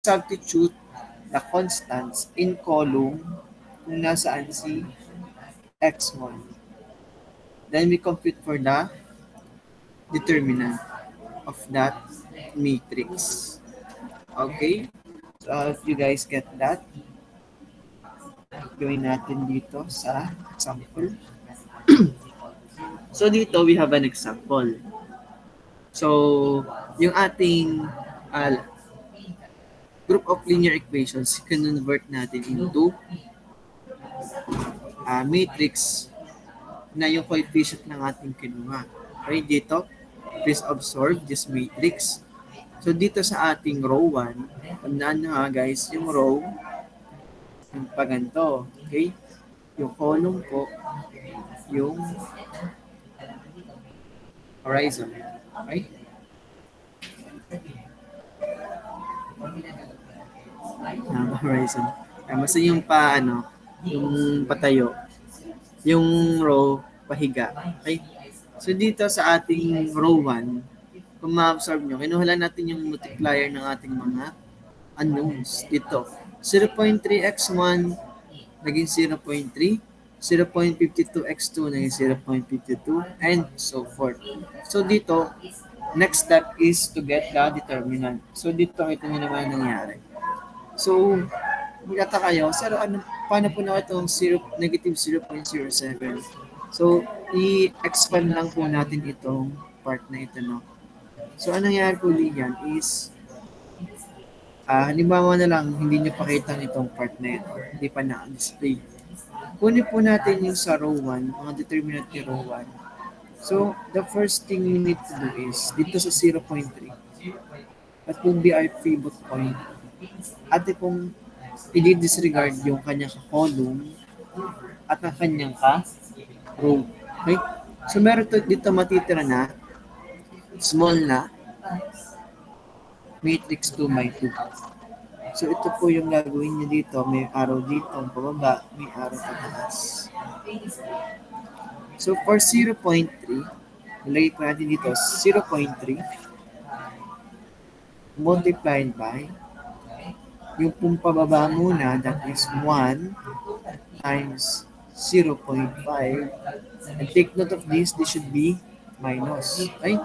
substitute the constants in column kung nasaan si x1. Then we compute for the determinant of that matrix. Okay? So if you guys get that, gawin natin dito sa example. So dito we have an example. So yung ating group of linear equations, convert natin into matrix na yung coefficient ng ating kinuha. Okay, dito, please observe this matrix. So dito sa ating row 1, tandaan nyo guys, yung row, yung paganto. Okay? Yung column po, yung horizon. Okay? Horizon. Basta yung yung patayo. Yung row, pahiga. Okay? So dito sa ating row 1, kung ma-absorb nyo, kinuha lang natin yung multiplier ng ating mga unknowns dito. 0.3x1 naging 0.3, 0.52x2 naging 0.52, and so forth. So dito, next step is to get the determinant. So dito, ito nyo naman nangyari. So, magkata kayo, sir, paano po na itong negative 0.07? So, i-expand lang po natin itong part na ito, no? So, anong nangyari po diyan is, halimbawa na lang, hindi nyo pakita itong part na ito. Hindi pa na-display. Kunin po natin yung sa row 1, mga determinant ni row 1. So, the first thing you need to do is, dito sa 0.3, at kung be our pivot point, ate pong i-disregard yung kanyang column at ang kanyang row. Okay? So, meron dito matitira na small na matrix 2 by 2. So, ito po yung gagawin niyo dito. May arrow dito, pababa, may arrow pataas. So, for 0.3, nilagay po natin dito 0.3 multiplied by yung pong pababa muna, that is 1 times 0.5. And take note of this should be minus. Okay?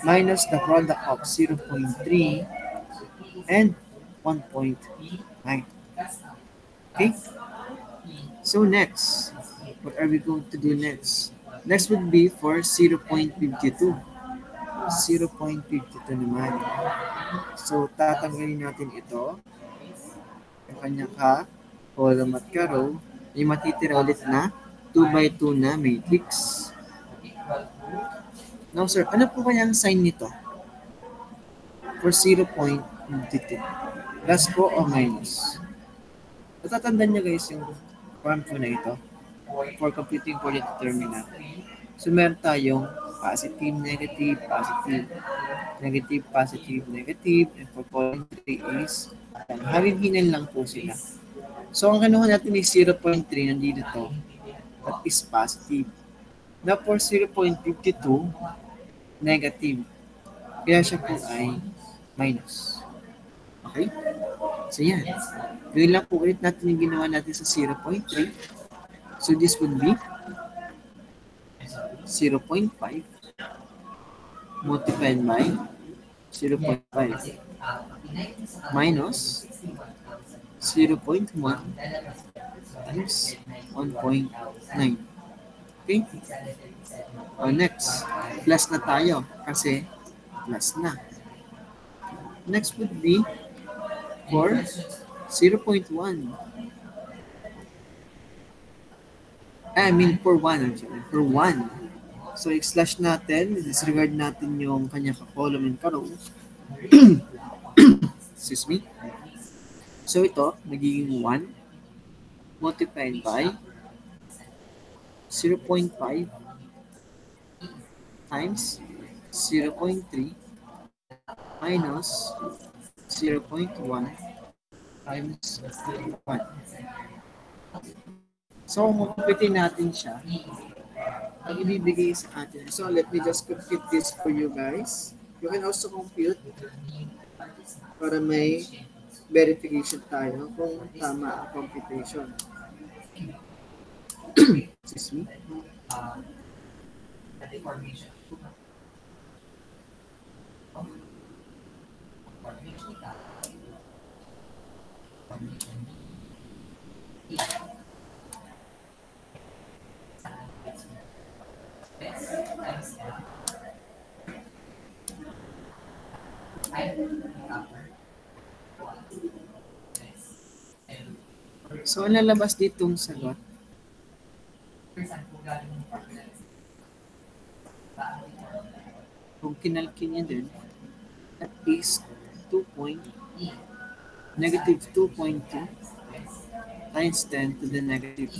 Minus the product of 0.3 and 1.9. Okay? So next, what are we going to do next? Next would be for 0.52. 0.52 naman. So, tatanggalin natin ito. Yung kanya column at row. Yung matitira ulit na 2 by 2 na matrix. Now, sir, ano po kaya ang sign nito? For 0.52. Plus po o minus? Natatandaan nyo guys yung form po na ito for computing for the determinant. So, meron tayong positive, negative, positive, negative, positive, negative, and for column 3 is harin-hinan lang po sila. So, ang kinuha natin is 0.3 nandito to. That is positive. Now, for 0.52, negative. Kaya siya po ay minus. Okay? So, yan. Gawin lang po ulit natin yung ginawa natin sa 0.3. So, this would be 0.5 multiplied by 0.5 minus 0.1 times 1.9. Okay? Next, plus na tayo kasi plus na. Next would be for 0.1. I mean, for 1. I'm sorry. For 1. So, i-slash natin. Disregard natin yung kanyang column and row. Excuse me. So, ito, nagiging 1 multiplied by 0.5 times 0.3 minus 0.1 times 1. So, makupitin natin siya. Ang ibibigay sa atin. So, let me just compute this for you guys. You can also compute para may verification tayo kung tama ang computation. Excuse me. So, ang lalabas ditong sagot, kung kinalkin niya din, at least 2 point, negative 2.2 times 10 to the negative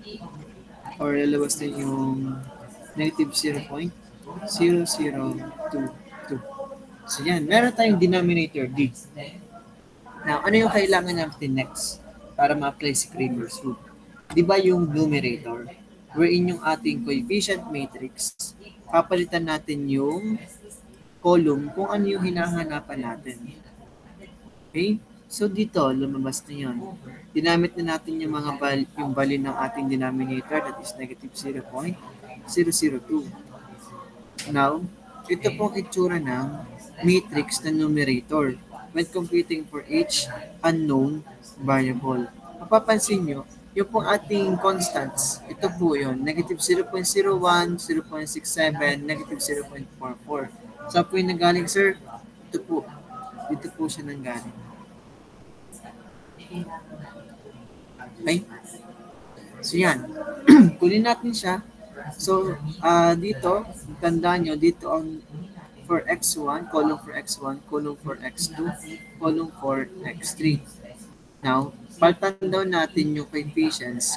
3. Or lalabas din yung negative 0.0022. So yan, meron tayong denominator D. Now, ano yung kailangan natin next para ma-apply si Kramer's rule? Di ba yung numerator, wherein yung ating coefficient matrix, papalitan natin yung column kung ano yung hinahanapan natin. Okay? So dito, lumabas na yun. Dinamit na natin yung mga yung value ng ating denominator, that is negative 0.002. Now, ito pong itsura ng matrix na numerator when computing for each unknown variable. Mapapansin nyo, yung pong ating constants, ito po yun, negative 0.01, 0.67, negative 0.44. So po yung nanggaling, sir, ito po. Dito po siya nanggaling. Okay? So yan. Kunin natin siya. So, dito, tandaan nyo, dito ang for x1, column for x1, column for x2, column for x3. Now, palitan daw natin yung coefficients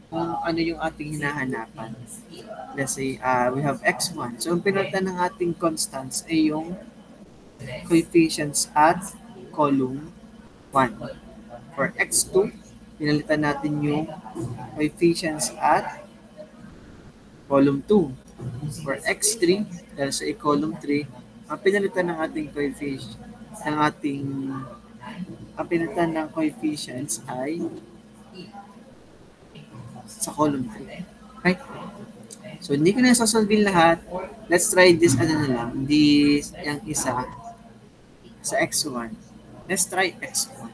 kung ano yung ating hinahanapan. Let's say, we have x1. So, ang pinalitan ng ating constants ay yung coefficients at column 1. For x2, pinalitan natin yung coefficients at column 2. For x3, dahil sa column 3, ang pinalitan ng ating coefficient, ang pinalitan ng coefficients ay sa column 3. Okay? So, hindi ko na sasolvin lahat. Let's try this, this, yung isa, sa x1. Let's try x1.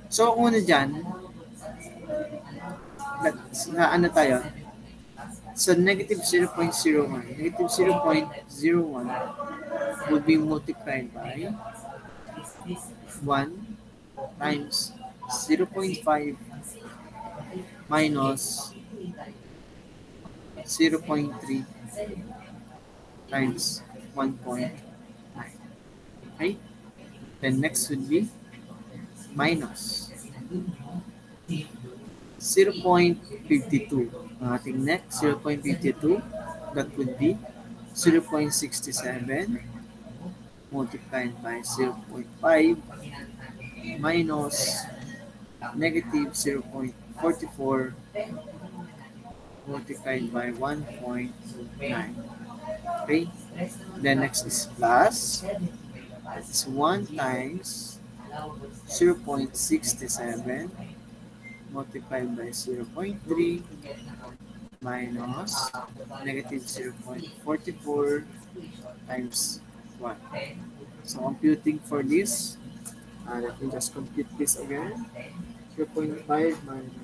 So, kung una dyan, ano tayo? So, negative 0.01. Negative 0.01 would be multiplied by 1 times 0.5 minus 0.3 times 1.9. Okay? Then next would be minus 0.52. Ang ating next, 0.52, that would be 0.67 multiplied by 0.5 minus negative 0.44 multiplied by 1.9. Okay? Then next is plus. It's 1 times 0.67 multiplied by 0.3 minus negative 0.44 times 1. So computing for this, let me just compute this again. 0.5 minus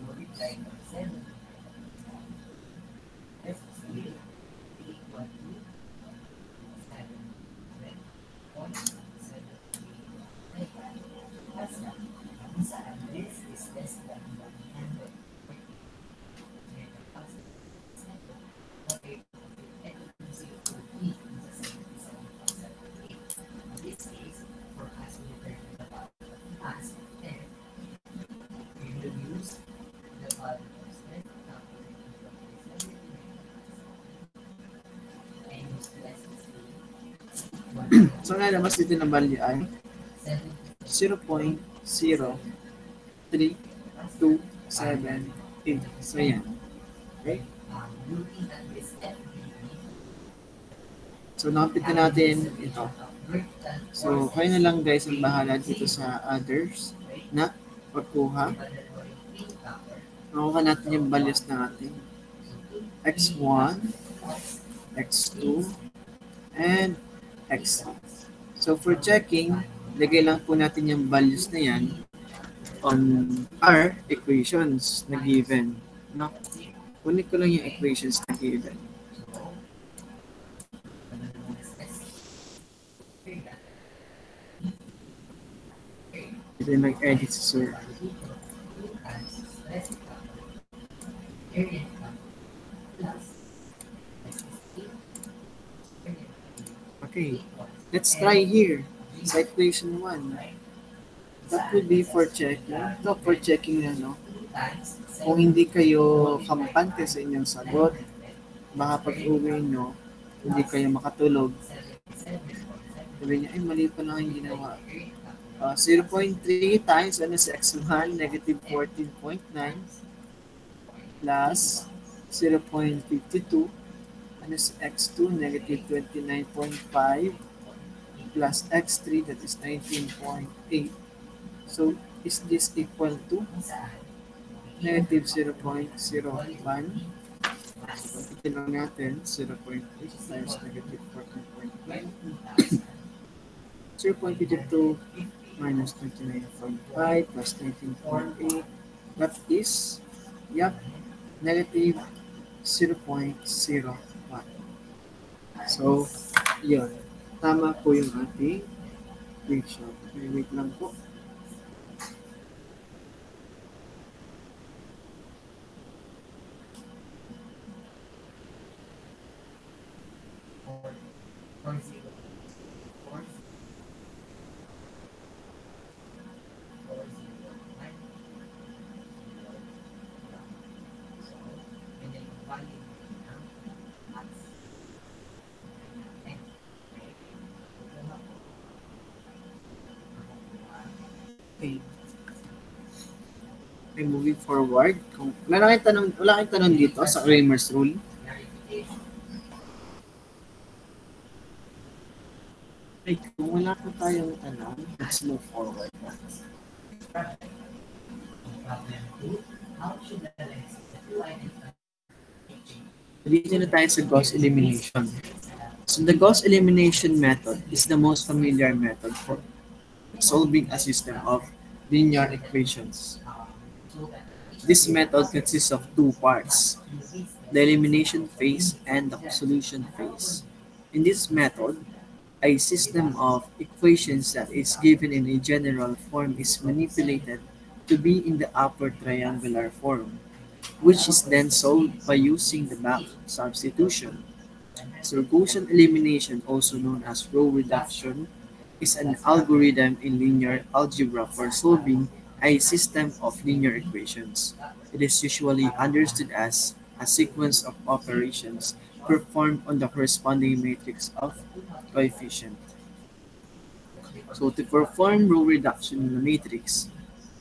so nga labas dito ng value ay 0.03278. So yan. Okay? So, nakapit na natin ito. So, kayo na lang guys ang bahala dito sa others na pagkuha. Nakuha natin yung values natin. X1, X2, and X3. So, for checking, lagay lang po natin yung values na yan on our equations na given. No? Kunin ko lang yung equations na given. Ito yung mag-edit si Sir. Okay, let's try here. Sa equation 1. That would be for checking. Ito for checking na, no? Kung hindi kayo kampante sa inyong sagot, baka pag-uwi nyo, hindi kayo makatulog. Sabi niya, ay mali pa lang yung ginawa. 0.3 times ano sa x1, negative 14.9 plus 0.52 ano sa x2, negative 29.5 plus x3, that is 19.8. So, is this equal to negative 0.01? So, pagkitin lang natin, 0.8 times negative 14.9. 0.52 minus 29.5 plus 19.8. That is, yep, negative 0.01. So, yun. Tama po yung ating equation. Wait lang po. Okay. Okay, moving forward. Kung wala kayong tanong dito sa Cramer's rule. Okay, kung wala po tayong tanong, let's move forward. Dito na tayo sa Gauss elimination. So the Gauss elimination method is the most familiar method for solving a system of linear equations. This method consists of two parts, the elimination phase and the solution phase. In this method, a system of equations that is given in a general form is manipulated to be in the upper triangular form, which is then solved by using the back substitution. So Gaussian elimination, also known as row reduction, is an algorithm in linear algebra for solving a system of linear equations. It is usually understood as a sequence of operations performed on the corresponding matrix of coefficient. So to perform row reduction in the matrix,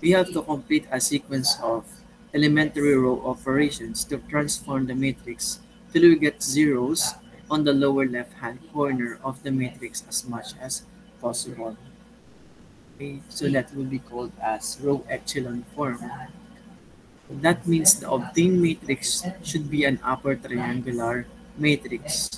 we have to complete a sequence of elementary row operations to transform the matrix till we get zeros on the lower left-hand corner of the matrix as much as possible. Okay, so that will be called as row echelon form. That means the obtained matrix should be an upper triangular matrix.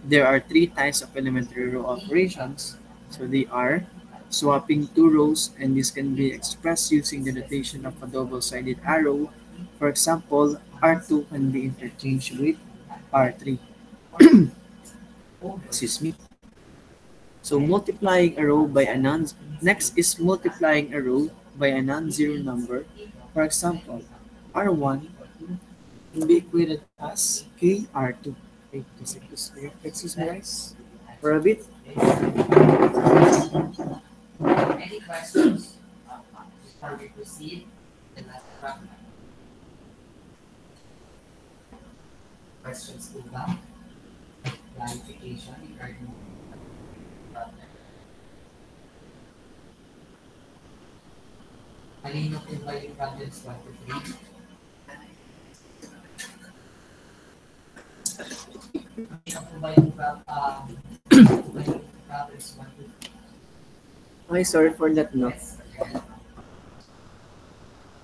There are three types of elementary row operations. So they are swapping two rows, and this can be expressed using the notation of a double-sided arrow. For example, R2 can be interchanged with R3. Excuse me. So multiplying a row by a next is multiplying a row by a non-zero number. For example, R1 can be equated as KR2. Okay, excuse me guys for a bit. Any questions before we proceed? Questions po ba? Clarification regarding malino po ba yung problems 1 to 3? Malino po ba yung patterns 1 to 3. Okay, sorry for that, no? Yes.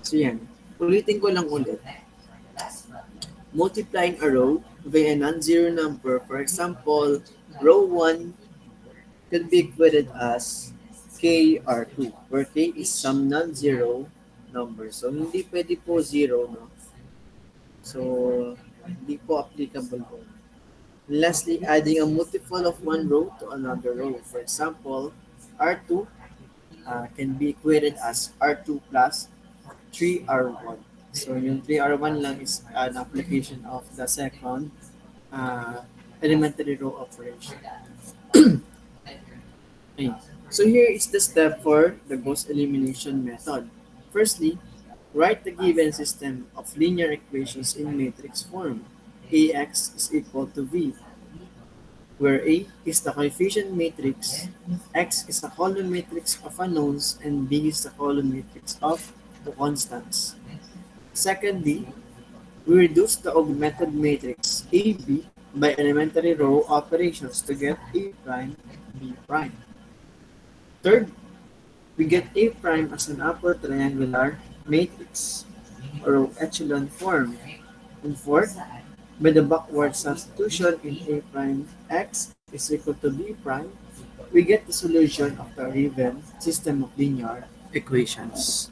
So yan. Ulitin ko lang ulit. For the last problem, Multiplying a row by a non-zero number, for example, row 1 could be equated as KR2, where K is some non-zero number. So, hindi pwede po zero, no? So, hindi po applicable po. Lastly, adding a multiple of one row to another row. For example, R2 can be equated as R2 plus 3R1. So, yung 3R1 lang is an application of the second elementary row operation. Okay. So here is the step for the Gauss elimination method. Firstly, write the given system of linear equations in matrix form. Ax is equal to V, where A is the coefficient matrix, X is the column matrix of unknowns, and B is the column matrix of the constants. Secondly, we reduce the augmented matrix AB by elementary row operations to get A prime, B prime. Third, we get A prime as an upper triangular matrix or echelon form. And fourth, by the backward substitution in A prime X is equal to B prime, we get the solution of the given system of linear equations.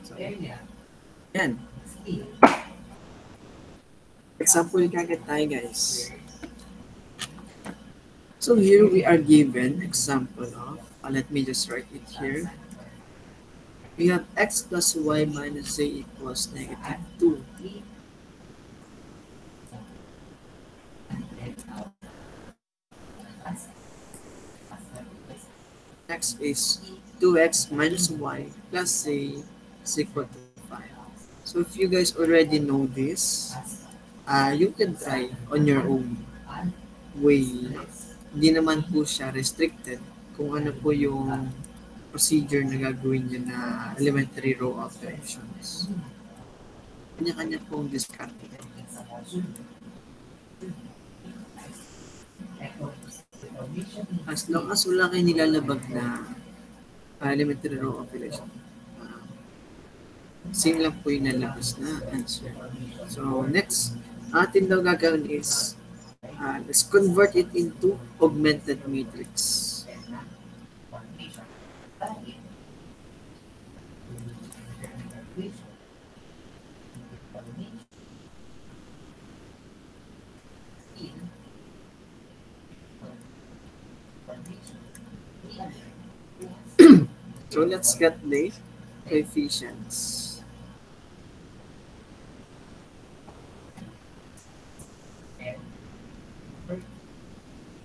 Sorry. Yan. Example kagad tayo, guys. So here we are given example of, let me just write it here. We have x plus y minus z equals negative 2. X is 2x minus y plus z is equal to 5. So if you guys already know this, you can try on your own way. Hindi naman po siya restricted kung ano po yung procedure na gagawin niyo na elementary row operations. Kanya-kanya pong discard. As long as wala kayo nilalabag na elementary row operation, same lang po yung nalabas na answer. So next, atin daw gagawin is let's convert it into augmented matrix. So let's get the coefficients.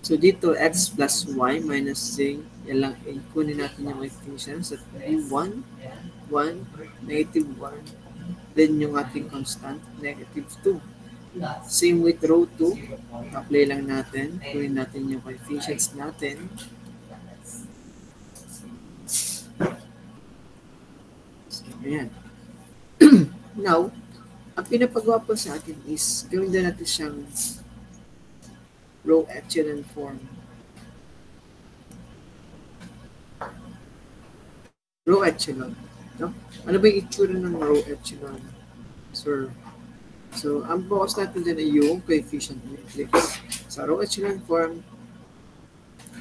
So dito, x plus y minus z, yan lang, kunin natin yung coefficients at 1, 1, negative 1, then yung ating constant, negative 2. Same with row 2, apply lang natin, kunin natin yung coefficients natin. So, ayan. Now, ang pinapagawa po sa atin is, gawin na natin siyang row echelon form. Row echelon. No? Ano ba yung itsura ng row echelon? So ang focus natin din ay yung coefficient matrix. Sa row echelon form,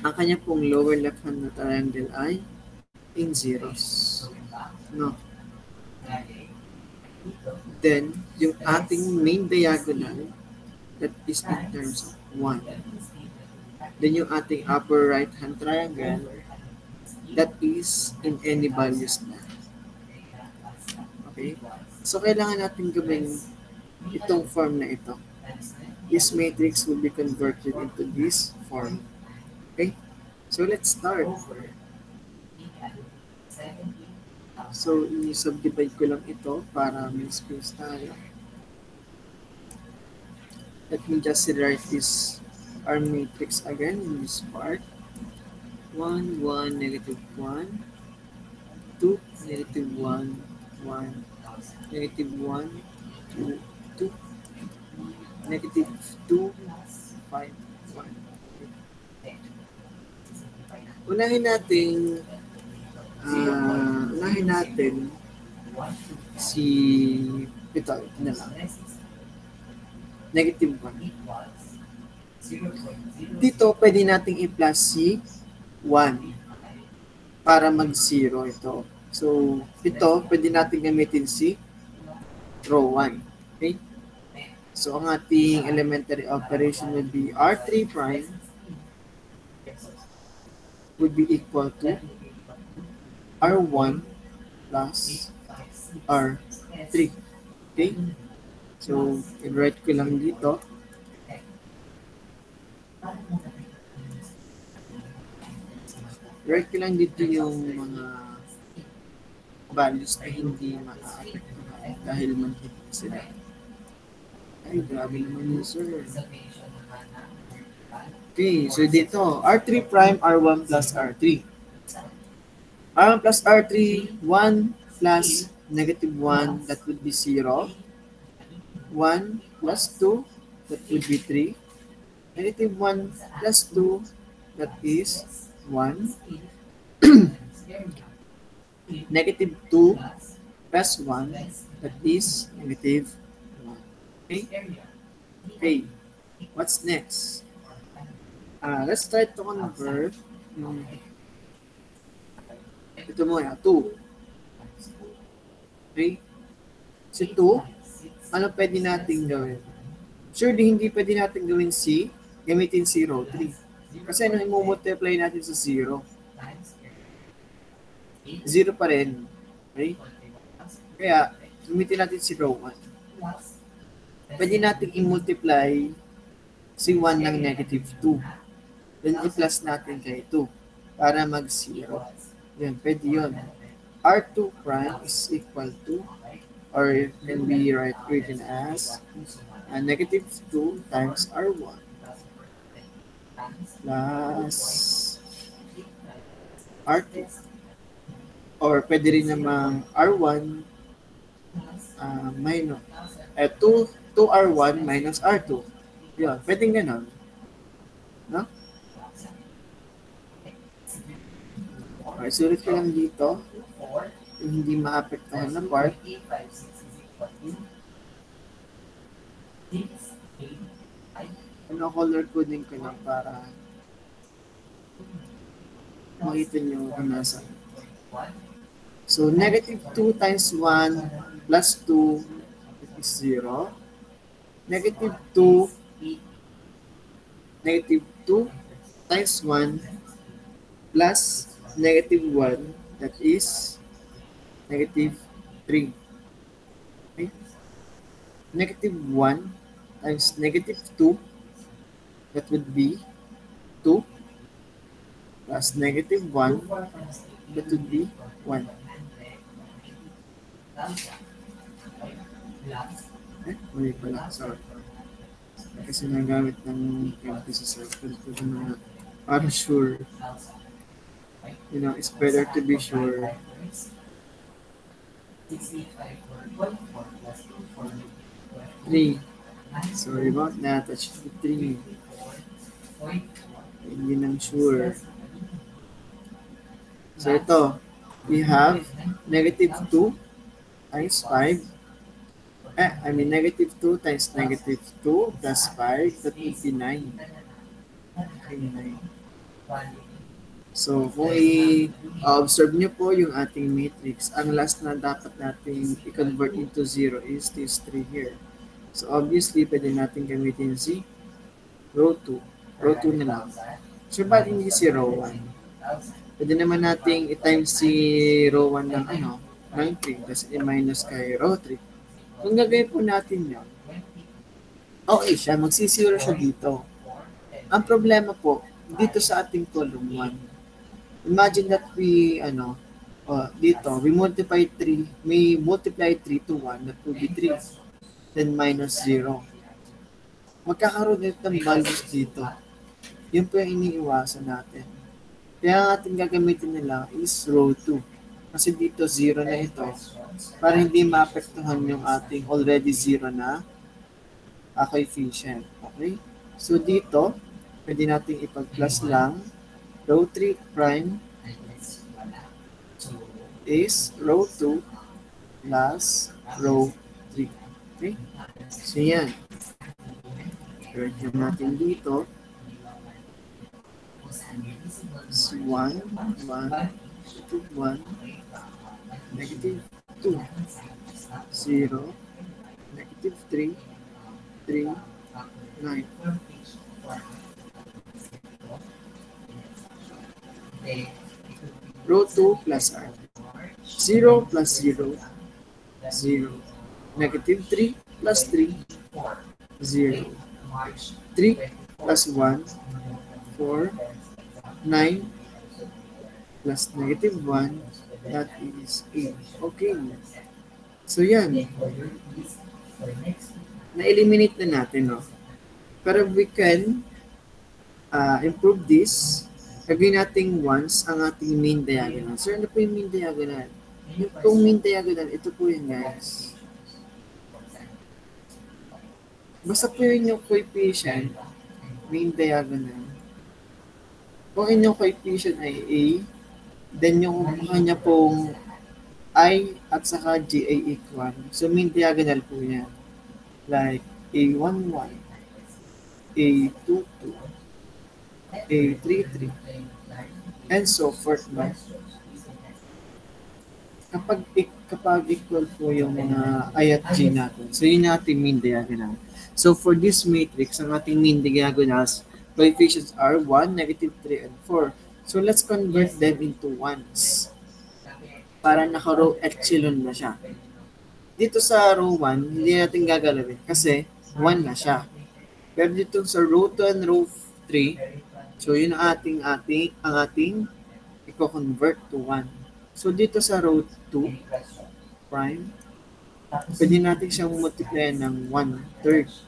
ang kanya pong lower left hand na triangle ay in zeros. No? Then, yung ating main diagonal, that is in terms of 1. Then yung ating upper right hand triangle, that is in any values na. Okay? So kailangan natin gawin itong form na ito. This matrix will be converted into this form. Okay? So let's start. So i-subdivide ko lang ito para may space tayo. Let me just rewrite this our matrix again in this part. 1, 1, negative 1, 2, negative 1, 1, negative 1, 2, 2, negative 2, 5, 1. Unahin natin si ito na lang. Negative 1. Dito, pwede nating i-plus si 1 para mag-0 ito. So, ito, pwede natin gamitin si row 1. Okay? So, ang ating elementary operation would be R3 prime would be equal to R1 plus R3. Okay? So, i-write ko lang dito. Write ko lang dito yung mga values na hindi ma-apektuhan dahil manhid sila. Ay, grabe naman yun, sir. Okay, so dito, R3 prime, R1 plus R3. R1 plus R3, 1 plus negative 1, that would be 0. 1 plus 2, that would be 3. Negative 1 plus 2, that is 1. Negative 2 plus 1, that is negative 1. Okay? Okay. What's next? Let's try to convert ito muna, 2. Okay? So 2, ano pwede natin gawin? Surely, hindi pwede natin gawin C, gamitin 0, 3. Kasi ano i-multiply natin sa 0? 0 pa rin. Okay? Kaya, gamitin natin si row 1. Pwede natin i-multiply si 1 ng negative 2. Then, i-plus natin kay 2 para mag-0. Yan, pwede yun. R2 prime is equal to, or it can be written as negative 2 times R1 plus R2. Or pwede rin namang R1 minus 2R1 minus R2. Yun, pwedeng ganon. No? Okay, sulit ko lang dito. Yung hindi maapektahan na part. Ano, color coding ko lang para makita nyo kung nasa. So, negative 2 times 1 plus 2 is 0. Negative 2 times 1 plus negative 1, that is negative 3. Okay? Negative 1 times negative 2, that would be 2 plus negative 1, that would be 1. Mali pala, sorry. Kasi nagamit ng emphasis circle ko na para sure. You know, it's better to be sure. 3. Sorry about that. That should be 3. Hindi nang sure. So ito, we have negative 2 times 5. Negative 2 times negative 2 plus 5, that would be 9. Okay, 9. So, kung i-observe nyo po yung ating matrix, ang last na dapat natin i-convert into 0 is this 3 here. So, obviously, pwede natin gamitin si row 2. Row 2 na lang. So, ba't hindi si row 1? Pwede naman natin i-times si row 1 ng ng 3, tapos i-minus kay row 3. Kung gagawin po natin yun, okay siya, magsisiro siya dito. Ang problema po, dito sa ating column 1, imagine that we, dito, we multiply 3 to 1, that will be 3. Then minus 0. Magkakaroon dito ng values dito. Yun po yung iniiwasan natin. Kaya ang ating gagamitin nila is row 2. Kasi dito 0 na ito. Para hindi maapektuhan yung ating already 0 na coefficient. Okay? So dito, pwede natin ipag-plus lang row 3 prime is row 2 plus row 3. Okay? So yan. Correct natin dito. So 1, 1, negative 1, negative 2, 0, negative 3, 3, 9. Row 2 plus r. 0 plus 0, 0. Negative 3 plus 3, 0. 3 plus 1, 4. 9 plus negative 1, that is 8. Okay. So yan. Na-eliminate na natin, no? Pero we can improve this. Gagawin natin once ang ating main diagonal. So, ano po yung main diagonal? Yung main diagonal, ito po yun, guys. Basta po yun yung coefficient, main diagonal. Kung inyong coefficient ay A, then yung kanya pong I at saka J ay equal. So, main diagonal po yan. Like A11, A22, A33, and so forth. No? Kapag equal po yung mga I at J natin, so yun yung ating main diagonal. So, for this matrix, ang ating main diagonals, coefficients are 1, negative 3, and 4. So, let's convert them into ones. Para naka-row echelon na siya. Dito sa row 1, hindi natin gagalawin kasi 1 na siya. Pero dito sa row 2 and row 3, so yun ang ating i-convert to 1. So, dito sa row 2, prime, pwede natin siyang multiply ng 1/3.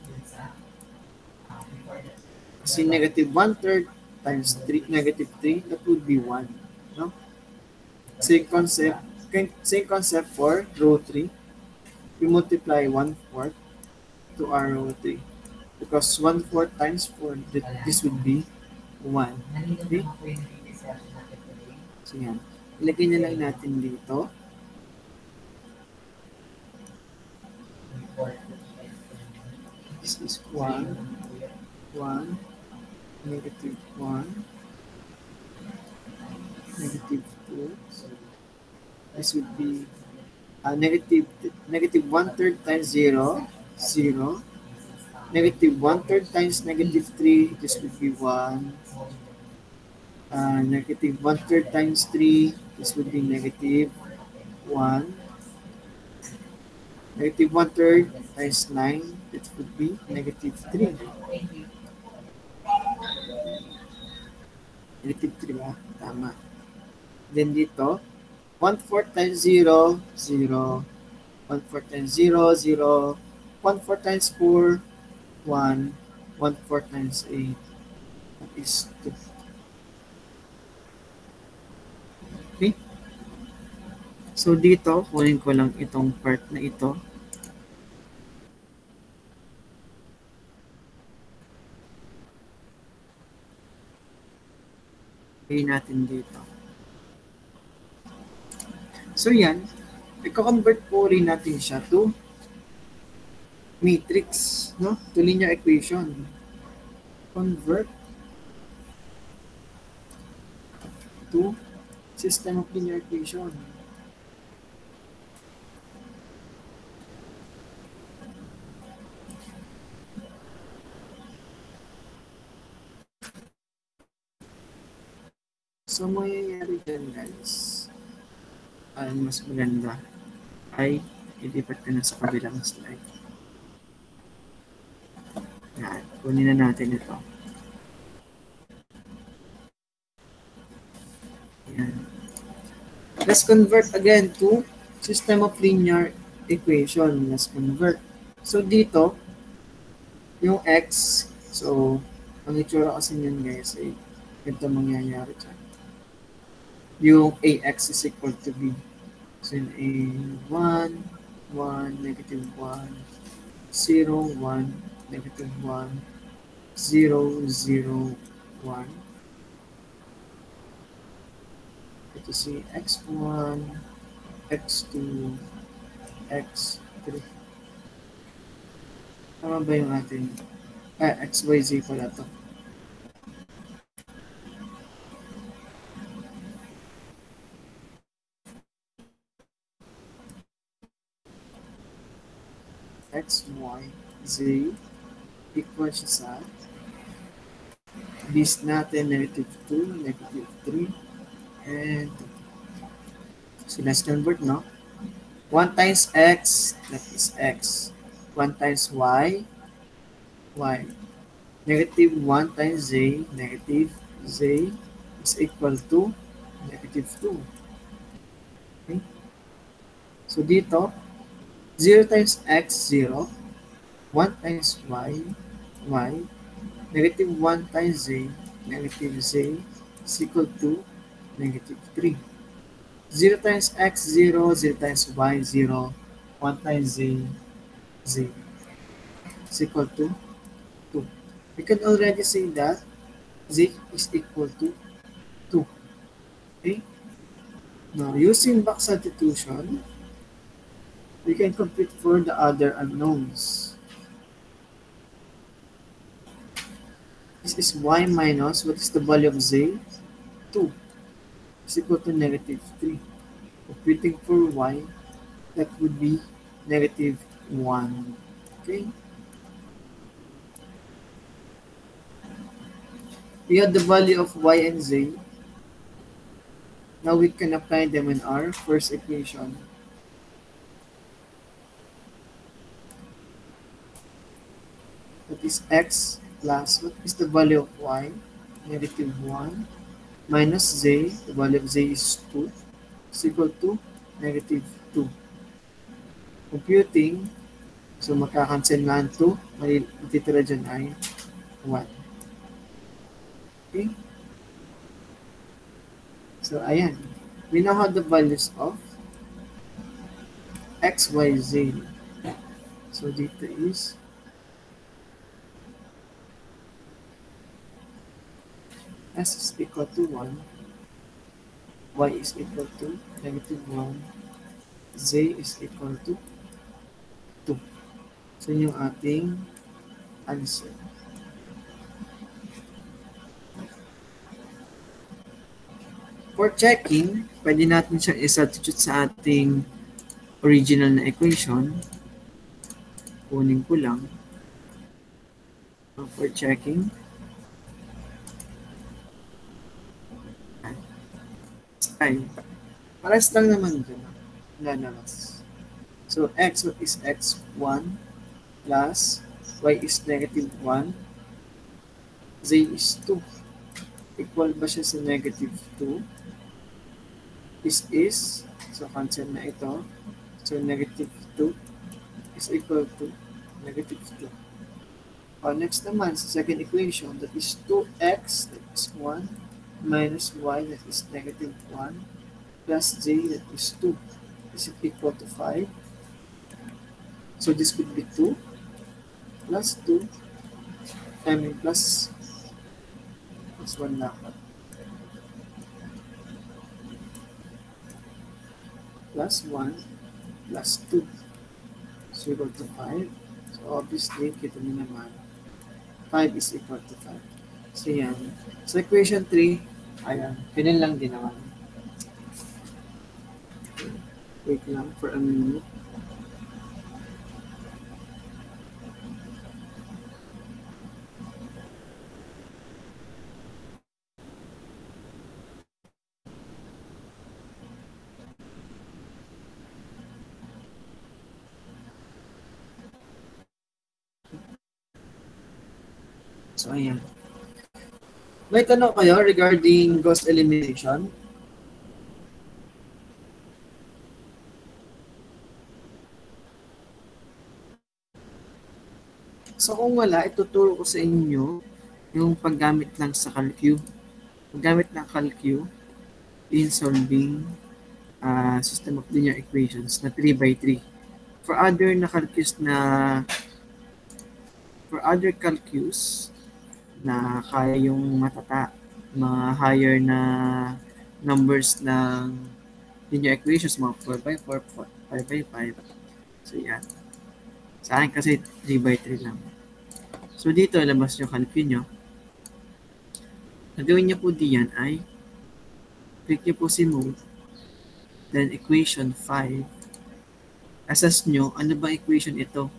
Kasi negative 1/3 times 3, negative 3, that would be 1. No? Same concept for row 3. We multiply 1/4 to our row 3. Because 1/4 times 4, this would be 1. Okay? So yan. Ilagay na lang natin dito. This is 1, 1, negative 1, negative 2. This would be negative 1/3 times 0, 0. Negative 1/3 times negative 3, this would be 1. Negative 1/3 times 3, this would be negative 1. Negative 1/3 times 9, it would be negative 3. Negative 3 ba? Tama. Then dito, 1/4 times 0, 0. 1/4 times 0, 0. 1/4 times 4, 1. 1/4 times 8, that is 2. Okay? So dito, kunin ko lang itong part na ito. Gawin natin dito. So yan, i-convert po rin natin siya to matrix, no? To linear equation. Convert to system of linear equation. So, mangyayari dyan, guys, ang mas maganda ay ilipat ko na sa kabilang slide. Yan, kunin na natin ito. Yan. Let's convert again to system of linear equation. Let's convert. So, dito, yung x, so, ang itsura kasi niyan, guys, ay ito mangyayari dyan. Yung ax is equal to b. So, in a1, 1, negative 1, 0, 1, negative 1, 0, 0, 1. ito si x1, x2, x3. Tama ba yung ating xyz pala to? x, y, z equal siya sa base natin negative 2, negative 3, and so let's convert, no? 1 times x, that is x. 1 times y, y. Negative 1 times z, negative z is equal to negative 2. Okay? So dito, 0 times x, 0. 1 times y, y. Negative 1 times z, negative z is equal to negative 3. 0 times x, 0. 0 times y, 0. 1 times z, z is equal to 2. We can already say that z is equal to 2. Okay? Now, using back substitution, we can compute for the other unknowns. This is y minus, what is the value of z? 2 is equal to negative 3. Computing for y, that would be negative 1. Okay? We have the value of y and z. Now we can apply them in our first equation. That is x plus, what is the value of y? Negative 1 minus z, the value of z is 2, is equal to negative 2. Computing, so makakancel na ang 2, matitira dyan ay 1. Okay? So, ayan. We now have the values of x, y, z. So, dito is s is equal to 1, y is equal to negative 1, z is equal to 2. So, yung ating answer. For checking, pwede natin siyang i-substitute sa ating original na equation. Kunin ko lang. For checking. Ay, pares lang naman dyan. Lalabas. So, x is x1 plus y is negative 1. Z is 2. Equal ba siya sa negative 2? This is, so cancel na ito. So, negative 2 is equal to negative 2. Next naman, sa second equation, that is 2x, that is 1, minus y, that is negative 1, plus z, that is 2, is equal to 5. So, this would be 2, plus 2, plus 1 na ako. Plus 1 plus 2 is equal to 5. So obviously, kita nyo naman, 5 is equal to 5. So yan. So equation 3, ayan, ganun lang din naman. Wait lang for a minute. So, ayan. May tanong kayo regarding ghost elimination? So, kung wala, ituturo ko sa inyo yung paggamit lang sa CalQ. Paggamit ng CalQ in solving system of linear equations na 3x3. For other calculus na kaya yung mga higher na numbers ng linear equations, mga 4x4, 5x5. So, yan. Sa akin kasi 3x3 lang. So, dito, labas yung calculate nyo. Nagawin nyo po diyan ay click nyo po si mode, then equation 5. Assess nyo, ano ba equation ito?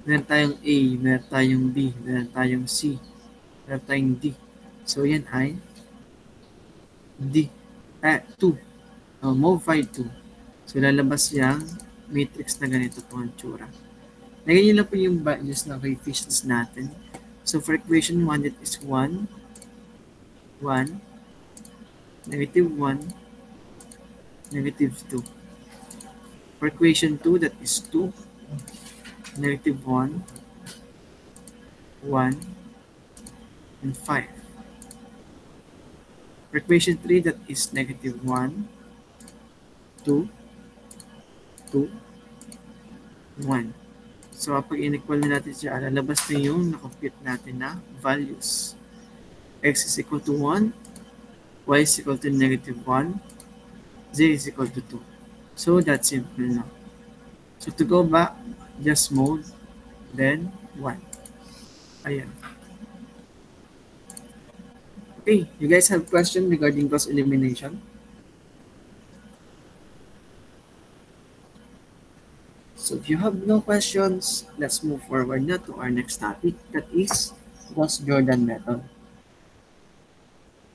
Meron tayong A, meron tayong B, meron tayong C, meron tayong D. So, yan ay D. 2. Mode 5, 2. So, lalabas yung matrix na ganito po ang tsura. Lagyan nyo lang po yung values ng coefficients natin. So, for equation 1, that is 1, 1, negative 1, negative 2. For equation 2, that is 2, negative 1, 1, and 5. For equation 3, that is negative 1, 2, 2, 1. So, pag inequal na natin siya, lalabas na yung na-compute natin na values. X is equal to 1, y is equal to negative 1, z is equal to 2. So, that's simple na. So, to go back, just mode, then 1. Ayan. Okay, you guys have question regarding cross elimination? So if you have no questions, let's move forward now to our next topic, that is Gauss-Jordan method.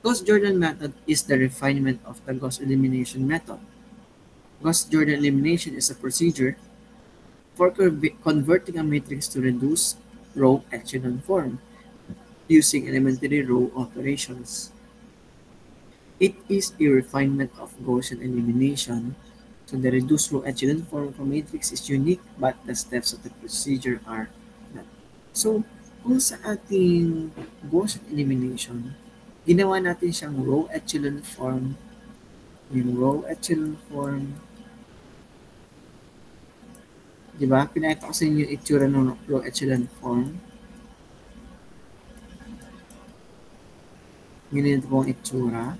Gauss-Jordan method is the refinement of the Gauss elimination method. Gauss-Jordan elimination is a procedure for converting a matrix to reduced row echelon form using elementary row operations. It is a refinement of Gaussian elimination. So the reduced row echelon form of a matrix is unique, but the steps of the procedure are not. So, kung sa ating Gaussian elimination, ginawa natin siyang row echelon form. Yung row echelon form, di ba? Pinakita ko sa inyo yung itsura ng row echelon form. Ganito po ang itsura.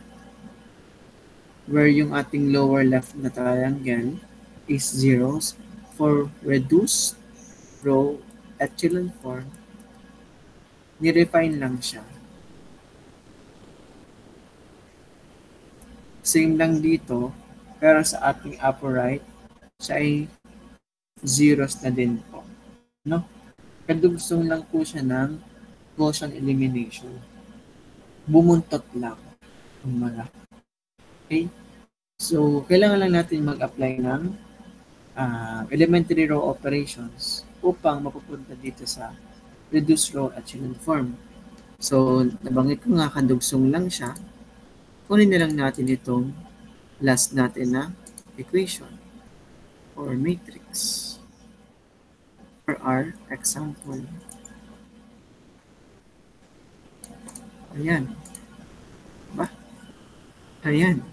Where yung ating lower left na triangle is zeros. For reduced row echelon form, ni-refine lang siya. Same lang dito, pero sa ating upper right, siya ay zeros na din po. No? Kadugsong lang po siya ng Gaussian elimination. Bumuntot lang. Okay? So, kailangan lang natin mag-apply ng elementary row operations upang mapupunta dito sa reduced row echelon form. So, nabanggit ko nga, kadugsong lang siya. Kunin na lang natin itong last natin na equation or matrix for our example. Ayan. Ba? Ayan.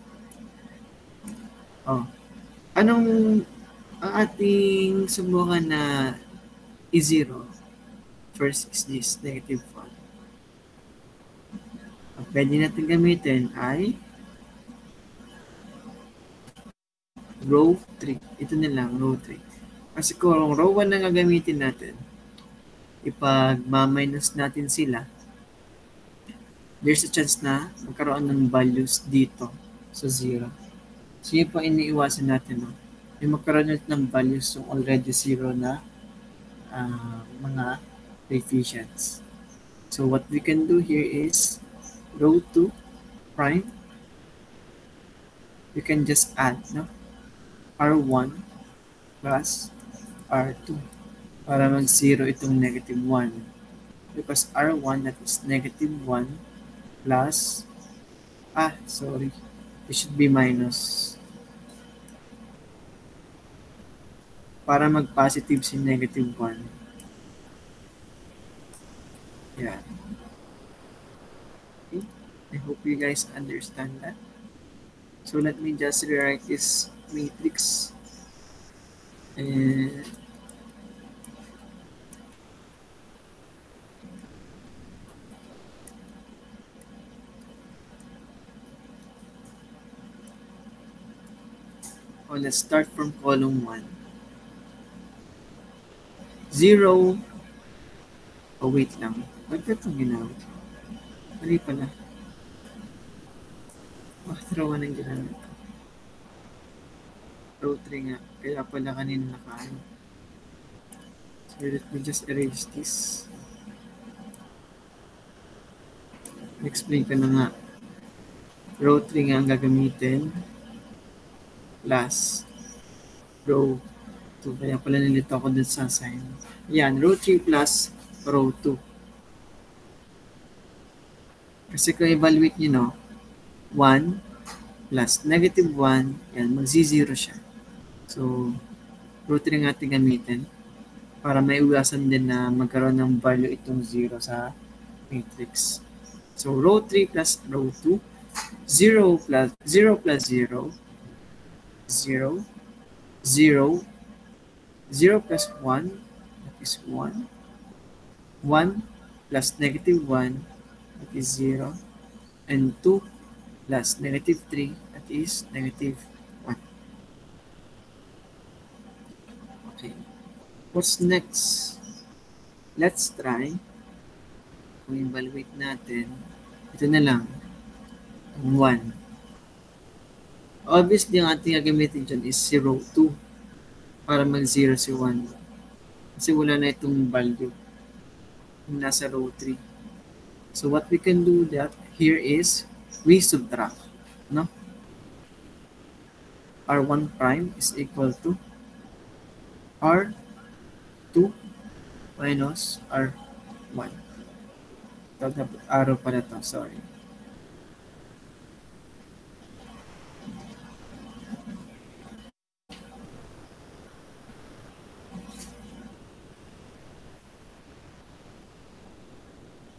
Oh. Anong ang ating subukan na i-zero? First is this, negative 1. Ang pwede natin gamitin ay row 3. Ito na lang, row 3. Kasi kung row 1 na gagamitin natin, ipag-minus natin sila, there's a chance na magkaroon ng values dito sa 0. So yun po iniiwasan natin. No? Yung magkaroon natin ng values yung already 0 na mga coefficients. So what we can do here is row 2 prime. You can just add no? R1 plus R2 para mag-0 itong negative 1. Because R1 that is negative 1 plus it should be minus. Para mag-positive si negative 1. Yeah. Okay. I hope you guys understand that. So let me just rewrite this matrix. And O let's start from column 1. 0. Oh, wait lang. Ba't ba itong ginamit? Mali pala. Bakit row 1 ang ginamit? Row 3 nga. Kaya pala kanina nakaano. So let me just erase this. Explain ko na nga. Row 3 nga ang gagamitin. Plus row 2. Kaya pala nilito ako dun sa sign. Yan, row 3 plus row 2. Kasi kung evaluate nyo, no, 1 plus negative 1, yan, mag-0 siya. So, row 3 ang ating gamitin para maiwasan din na magkaroon ng value itong 0 sa matrix. So, row 3 plus row 2, 0 plus 0, 0, 0, 0 plus 1, that is 1, 1 plus negative 1, that is 0, and 2 plus negative 3, that is negative 1. Okay. What's next? Let's try. Kung evaluate natin, ito na lang, 1. Obviously, ang ating gagamitin dyan is 0, 2 para mag-0 si 1. Kasi wala na itong value yung nasa row 3. So, what we can do that here is we subtract. No? R1 prime is equal to R2 minus R1. Arrow pala to, sorry.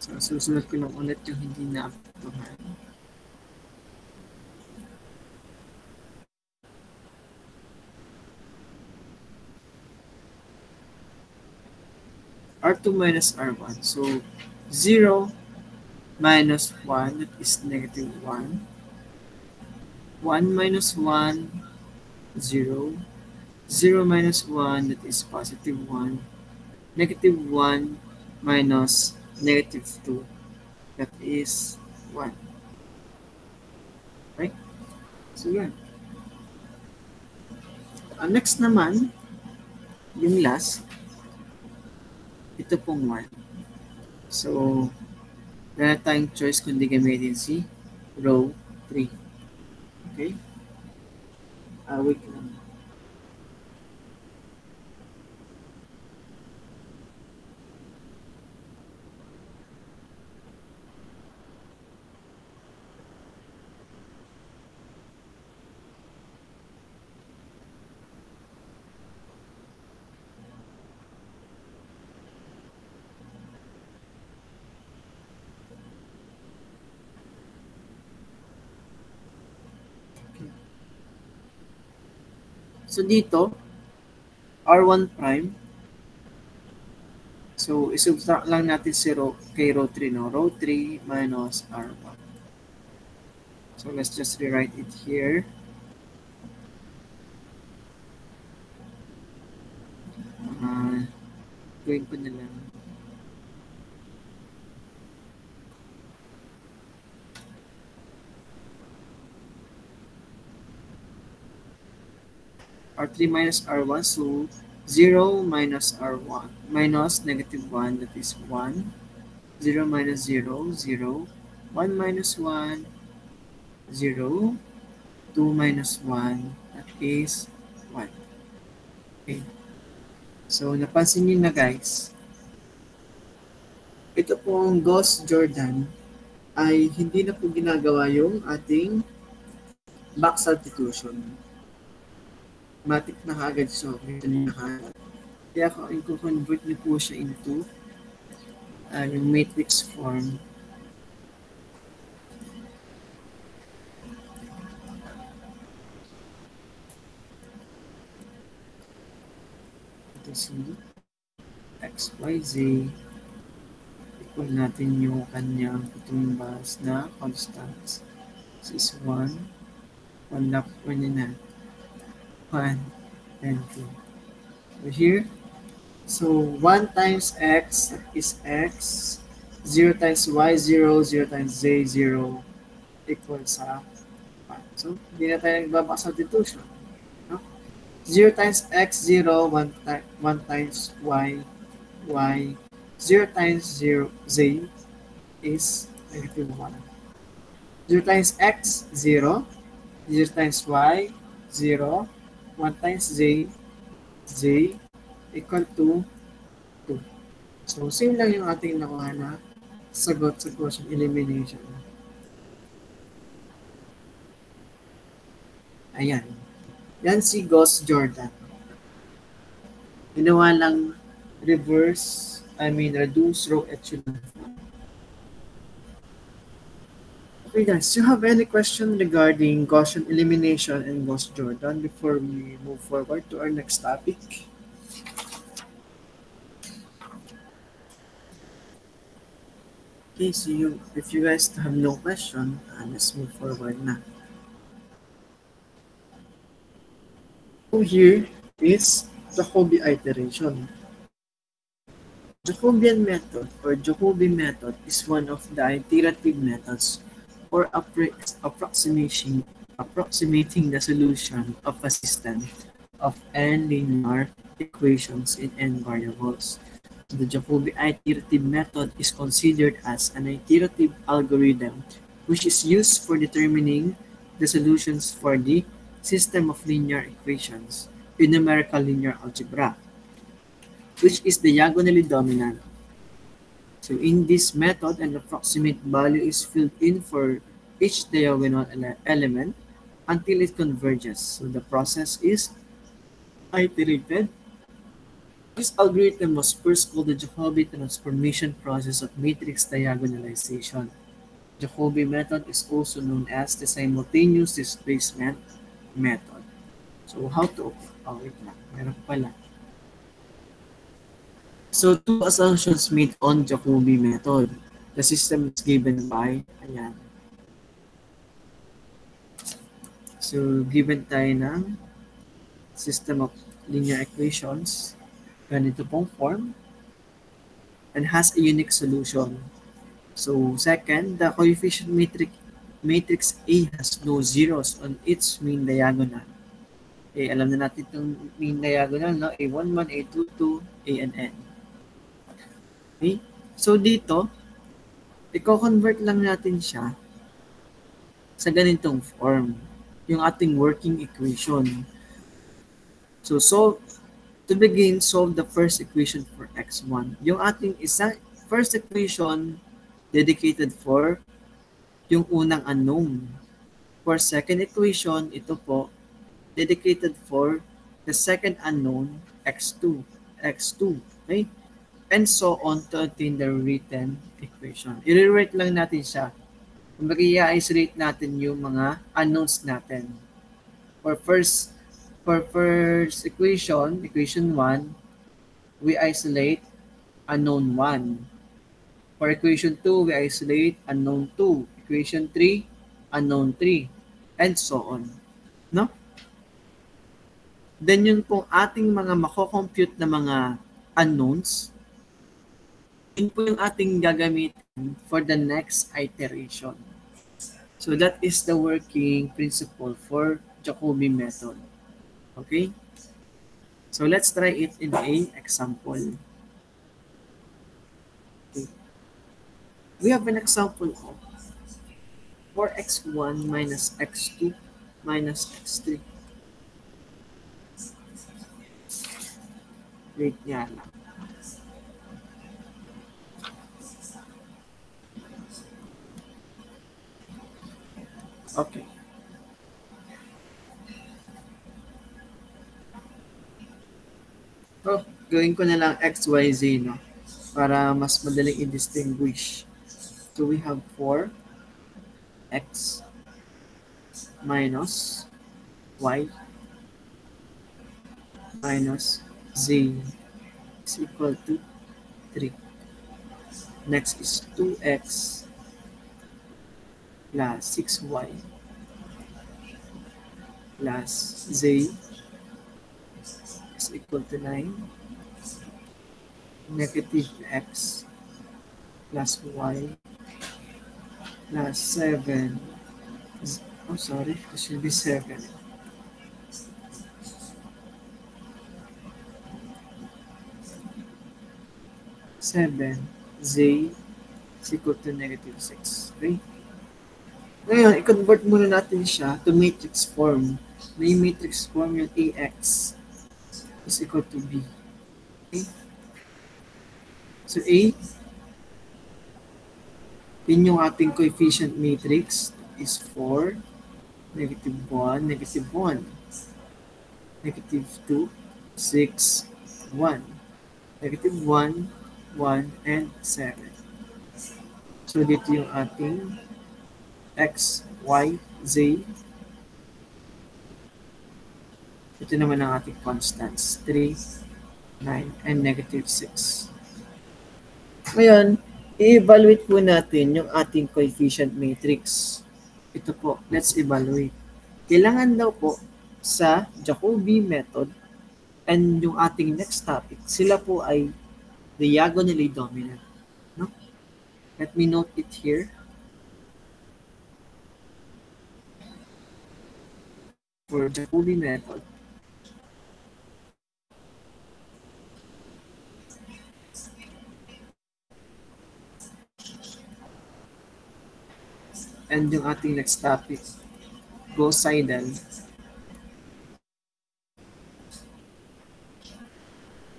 So, susunod ko lang ulit yung hindi na-apektuhan. R2 minus R1. So, 0 minus 1, that is negative 1. 1 minus 1, 0. 0 minus 1, that is positive 1. Negative 1 minus negative 2, that is 1. Right? So, yan. Next naman, yung last, ito pong 1. So, wala tayong choice kundi gamitin si row 3. Okay? Wait lang. So, dito, R1 prime. So, isubtract lang natin si kay row 3, no? Row 3 minus R1. So, let's just rewrite it here. Gawin ko na lang. R3 minus R1, so 0 minus R1 minus negative 1, that is 1. 0 minus 0, 0. 1 minus 1, 0. 2 minus 1, that is 1. Okay. So, napansin niyo na guys, ito pong Gauss Jordan ay hindi na po ginagawa yung ating back substitution. Matik na kagad siya. Kaya kung convert niyo po siya into yung matrix form. Ito si XYZ. Equal natin yung kanyang katumbas na constants. This is 1. 1 lap 1 na. 1, and 2. So here, so 1 times x is x, 0 times y, 0, 0 times z, 0, equals sa 1. So, hindi na tayo nagbaba substitution. No? 0 times x, 0, 1 times y, y, 0 times 0, z is negative 1. 0 times x, 0, 0 times y, 0, 1 times z, z equal to 2. So, same lang yung ating nakuha na sagot sa quotient elimination. Ayan. Yan si Gauss Jordan. Ginawa lang reduce row echelon. Okay guys, do you have any question regarding Gaussian elimination and Gauss Jordan before we move forward to our next topic? Okay, so if you guys have no question, let's move forward na. So here is Jacobi iteration. Jacobian method or Jacobi method is one of the iterative methods for approximating the solution of a system of n linear equations in n variables. The Jacobi iterative method is considered as an iterative algorithm which is used for determining the solutions for the system of linear equations in numerical linear algebra, which is diagonally dominant. So in this method, an approximate value is filled in for each diagonal element until it converges. So the process is iterated. This algorithm was first called the Jacobi transformation process of matrix diagonalization. Jacobi method is also known as the simultaneous displacement method. So how to wait lang. Meron pala. So two assumptions made on Jacobi method. The system is given by, ayan. So given tayo ng system of linear equations, ganito pong form, and has a unique solution. So second, the coefficient matrix A has no zeros on its mean diagonal. Okay, alam na natin itong mean diagonal, no? A11, A22, ANN. Okay? So dito, i-convert lang natin siya sa ganitong form, yung ating working equation. So to begin, solve the first equation for x1. Yung ating first equation dedicated for yung unang unknown. For second equation, ito po, dedicated for the second unknown, x2. Okay? And so on to obtain the written equation. I-rewrite lang natin siya. Kumbaga, i-isolate natin yung mga unknowns natin. For first equation 1, we isolate unknown 1. For equation 2, we isolate unknown 2. Equation 3, unknown 3. And so on. No? Then yun pong ating mga mako-compute na mga unknowns, yun po yung ating gagamitin for the next iteration. So that is the working principle for Jacobi method. Okay? So let's try it in a example. Okay. We have an example of 4x1 minus x2 minus x3. Wait nga lang. Okay. So, gawin ko na lang x, y, z, no? Para mas madaling i-distinguish. So, we have 4x minus y minus z is equal to 3. Next is 2x plus 6y plus z equal to 9. Negative x plus y plus 7. Oh, sorry. It should be 7. 7 z is equal to negative 6. Okay? Ngayon, i-convert muna natin siya to matrix form. May matrix form yung ax is equal to b. Okay? So, A, yun yung ating coefficient matrix is 4, negative 1, negative 1, negative 2, 6, 1, negative 1, 1, and 7. So, dito yung ating x, y, z. Ito naman ang ating constants, 3, 9, and negative 6. Ngayon, i-evaluate po natin yung ating coefficient matrix. Ito po, let's evaluate. Kailangan daw po sa Jacobi method and yung ating next topic, sila po ay diagonally dominant. No? Let me note it here. For Jacobi method, and yung ating next topic, Gauss-Seidel,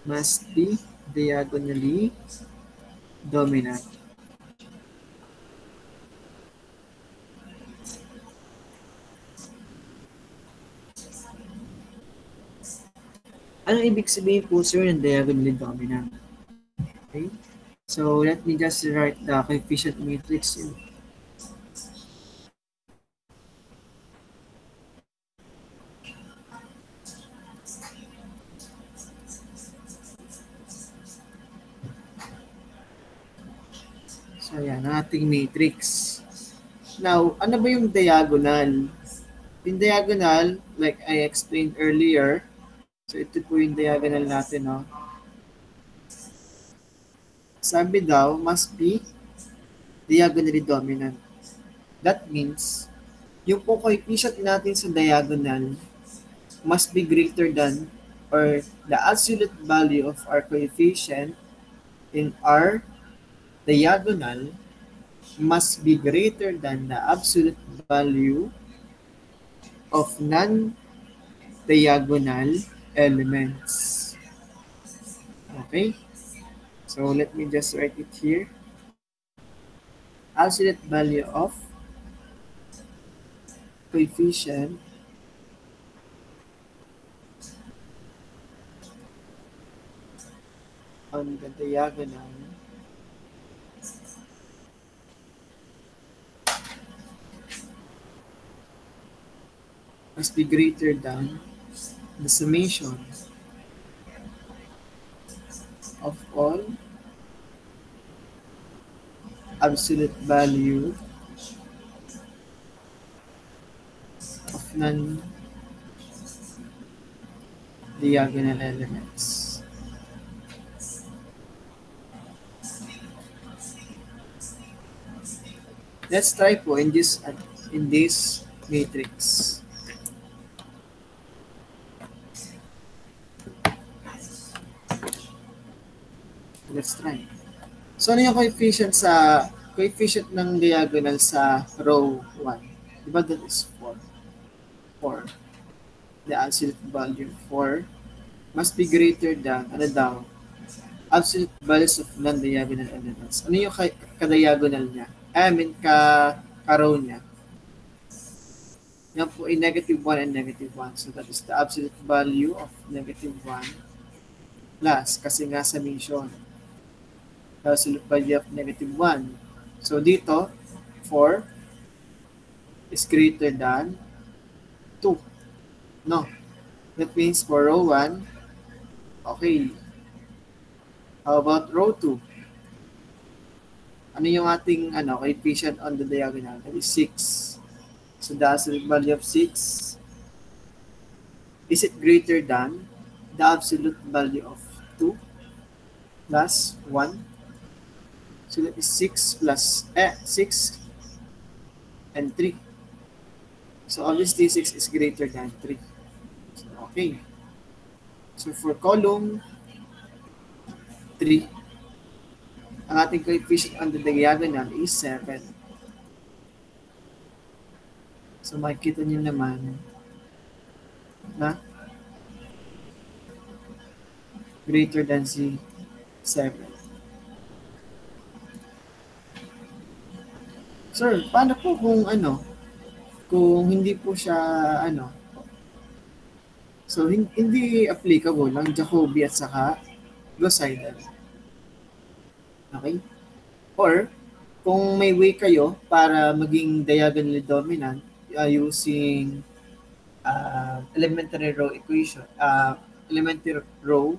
must be diagonally dominant. Anong ibig sabihin po, sir, ng diagonally dominant? Okay? So, let me just write the coefficient matrix in. So, yan, ang ating matrix. Now, ano ba yung diagonal? Yung diagonal, like I explained earlier, so ito po yung diagonal natin, no? Sabi daw, must be diagonally dominant. That means, yung po coefficient natin sa diagonal must be greater than, or the absolute value of our coefficient in our diagonal must be greater than the absolute value of non-diagonal elements. Okay? So let me just write it here. Absolute value of coefficient on the diagonal must be greater than the summation of all absolute value of non-diagonal elements. Let's try po in this matrix. Let's try. So, ano yung coefficient ng diagonal sa row 1? Diba that is 4? 4. The absolute value 4 must be greater than, ano daw? Absolute values of non-diagonal elements. Ano yung ka-diagonal niya? I mean, ka-row niya. Yan po ay negative 1 and negative 1. So, that is the absolute value of negative 1 plus, kasi nga summation. Absolute value of negative 1. So, dito, 4 is greater than 2. No. That means for row 1, okay. How about row 2? Ano yung ating coefficient on the diagonal? That is 6. So, the absolute value of 6, is it greater than the absolute value of 2 plus 1. So that is 6 plus 6 and 3. So obviously 6 is greater than 3. So, okay. So for column 3, ang ating coefficient on the diagonal is 7. So makikita nyo naman na greater than si 7. Sir, paano po kung kung hindi po siya so hindi applicable ang Jacobi at saka Gauss-Seidel. Okay? Or kung may way kayo para maging diagonally dominant using elementary row equation, elementary row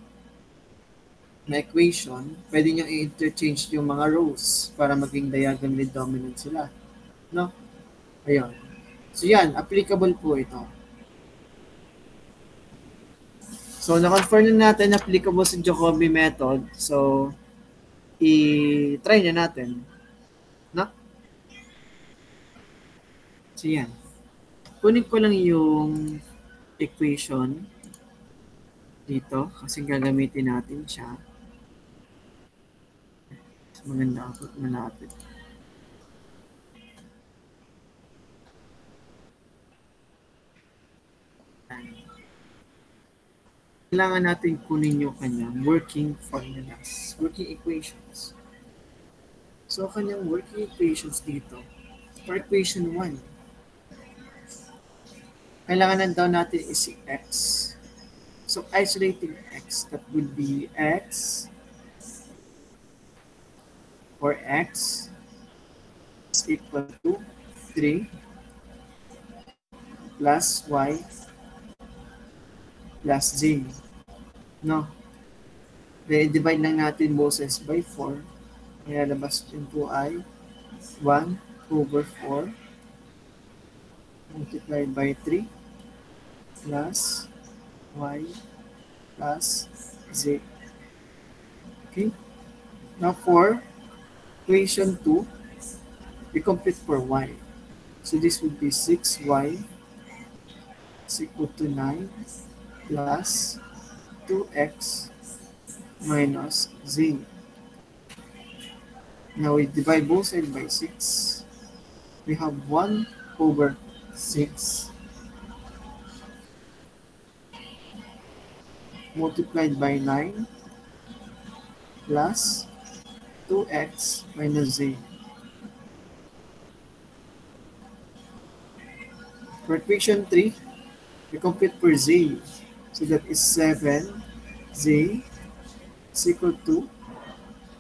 na equation, pwede nyo i-interchange yung mga rows para maging diagonally dominant sila. No? Ayun. So yan, applicable po ito. So na-confirm na natin applicable sa Jacobi method. So i-try na natin. No? So yan. Kunin ko lang yung equation dito kasi gagamitin natin siya. Maganda ako malapit. Kailangan natin kunin yung kanyang working formulas, working equations. So, kanyang working equations dito, for equation 1, kailangan daw natin is si x. So, isolating x, that would be x or x is equal to 3 plus y plus z. No? Then, divide lang natin both sides by 4. Kaya labas din po ay 1 over 4 multiplied by 3 plus y plus z. Okay? Now for equation 2, we complete for y. So this would be 6y is equal to 9 plus 2x minus z. Now we divide both sides by 6. We have 1 over 6 multiplied by 9 plus 2x minus z. For equation 3, we complete for z. So that is 7z is equal to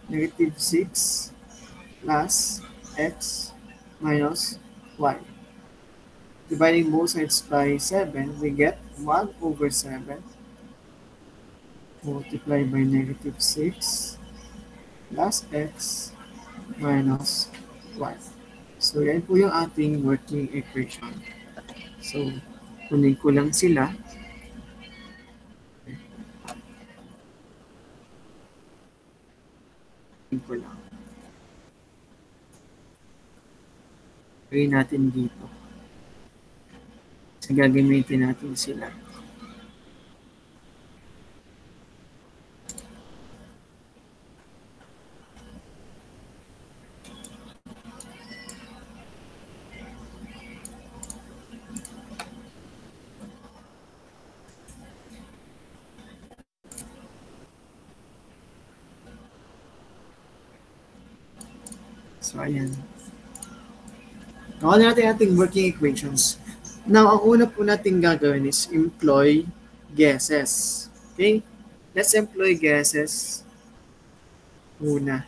negative 6 plus x minus y. Dividing both sides by 7, we get 1 over 7 multiplied by negative 6 plus x minus y. So, yan po yung ating working equation. So, kunin ko lang sila. Kunin ko lang. Gawin natin dito. So, gagamitin natin sila. So, ayan. Nakuha na natin ating working equations. Now, ang una po natin gagawin is employ guesses. Okay? Let's employ guesses muna.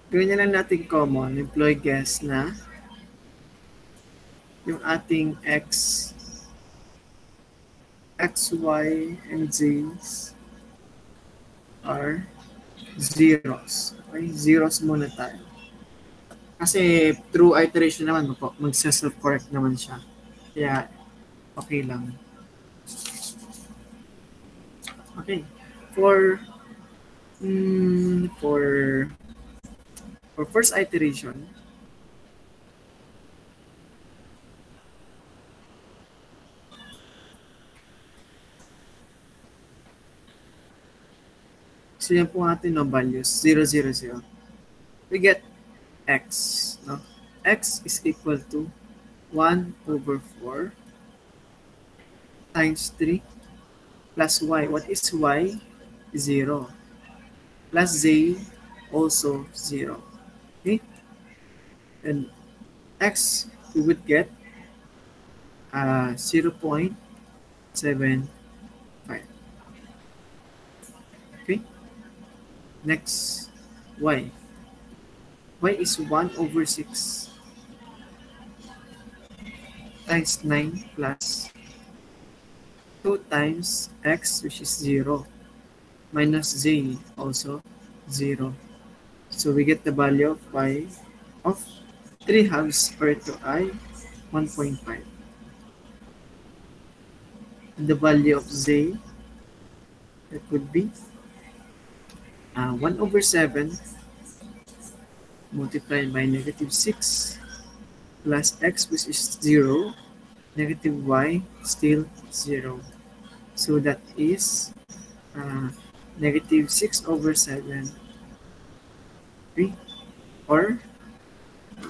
Gawin na lang natin common. Employ guess na yung ating x, y, and z's are zeros. Okay? Zeros muna tayo. Kasi through iteration naman, mag-self-correct naman siya. Kaya, okay lang. Okay. For mm, for for first iteration, so yan po atin no, values 0, 0, 0. We get x. No? X is equal to 1 over 4 times 3 plus y. What is y? 0. Plus z, also 0. Okay? And x, we would get 0.75. Okay? Next, y. Y is 1 over 6 times 9 plus 2 times x, which is 0, minus z, also 0. So we get the value of y of 3 halves or to I, 1.5. And the value of z, that would be 1 over 7 multiplied by negative 6 plus x, which is 0, negative y, still 0. So that is negative 6 over 7. Okay? Or,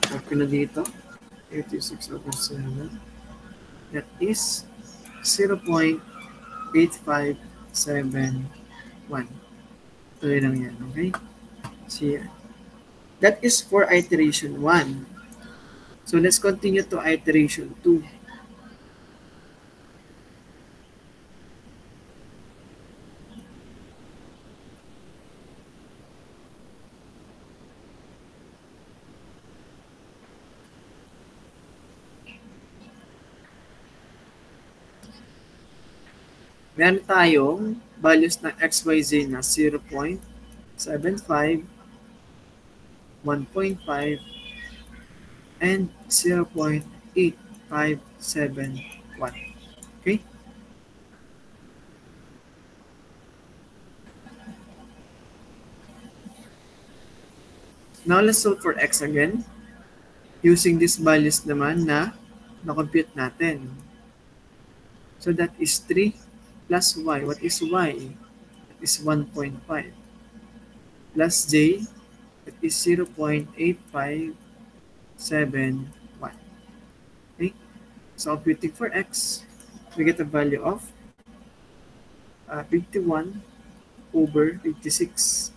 tag ko na dito, negative 6 over 7. That is 0.8571. Tuloy lang yan, okay? See, that is for iteration 1. So let's continue to iteration 2. Meron tayong values ng XYZ na 0.75, 1.5, and 0.8571. Okay? Now let's solve for x again. Using these values naman na na-compute natin. So that is 3 plus y. What is y? That is 1.5. Plus j, that is 0.8571. Okay? So computing for x, we get a value of 51 over 56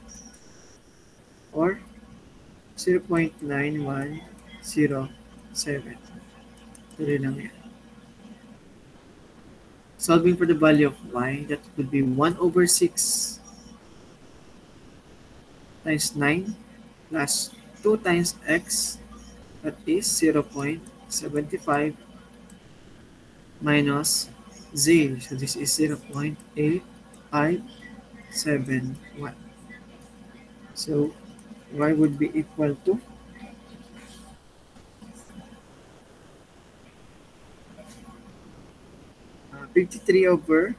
or 0.9107. Tuloy lang yan. Solving for the value of y, that would be 1 over 6 times 9 plus 2 times x, that is 0.75 minus z. So this is 0.8571. So y would be equal to 53 over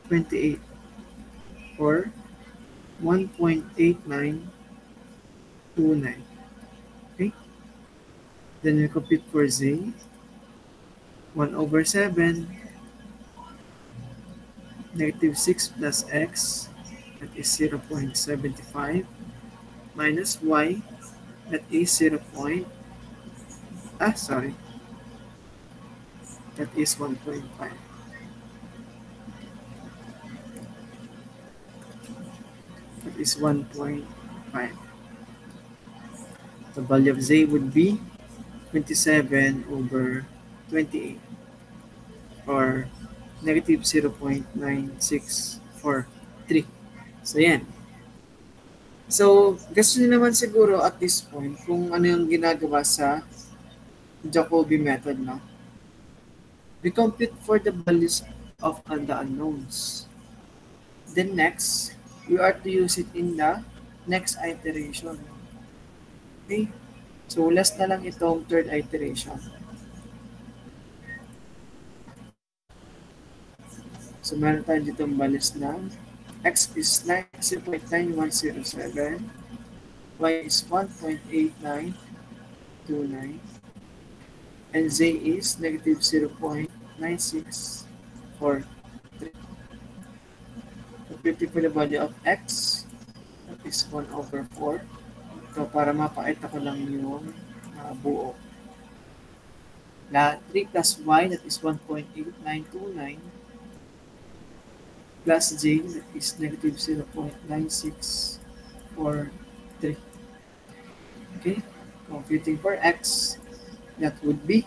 28 or 1.8929. Okay? Then we compute for z. 1 over 7 negative 6 plus x, that is 0.75 minus y, that is 1.5. That is 1.5. The value of z would be 27 over 28 or negative 0.9643. So, yan. So, gusto niyo naman siguro at this point kung ano yung ginagawa sa Jacobi method, no? We compute for the values of the unknowns. Then next, we are to use it in the next iteration. Okay? So, last na lang itong third iteration. So, meron tayo dito balis na x is 0.9107, y is 1.8929, and z is negative 0.9643. Computing for the value of x, that is 1 over 4. So, para mapakita ko lang yung buo. 3 plus y, that is 1.8929, plus j, that is negative 0.9643. Okay, computing for x, that would be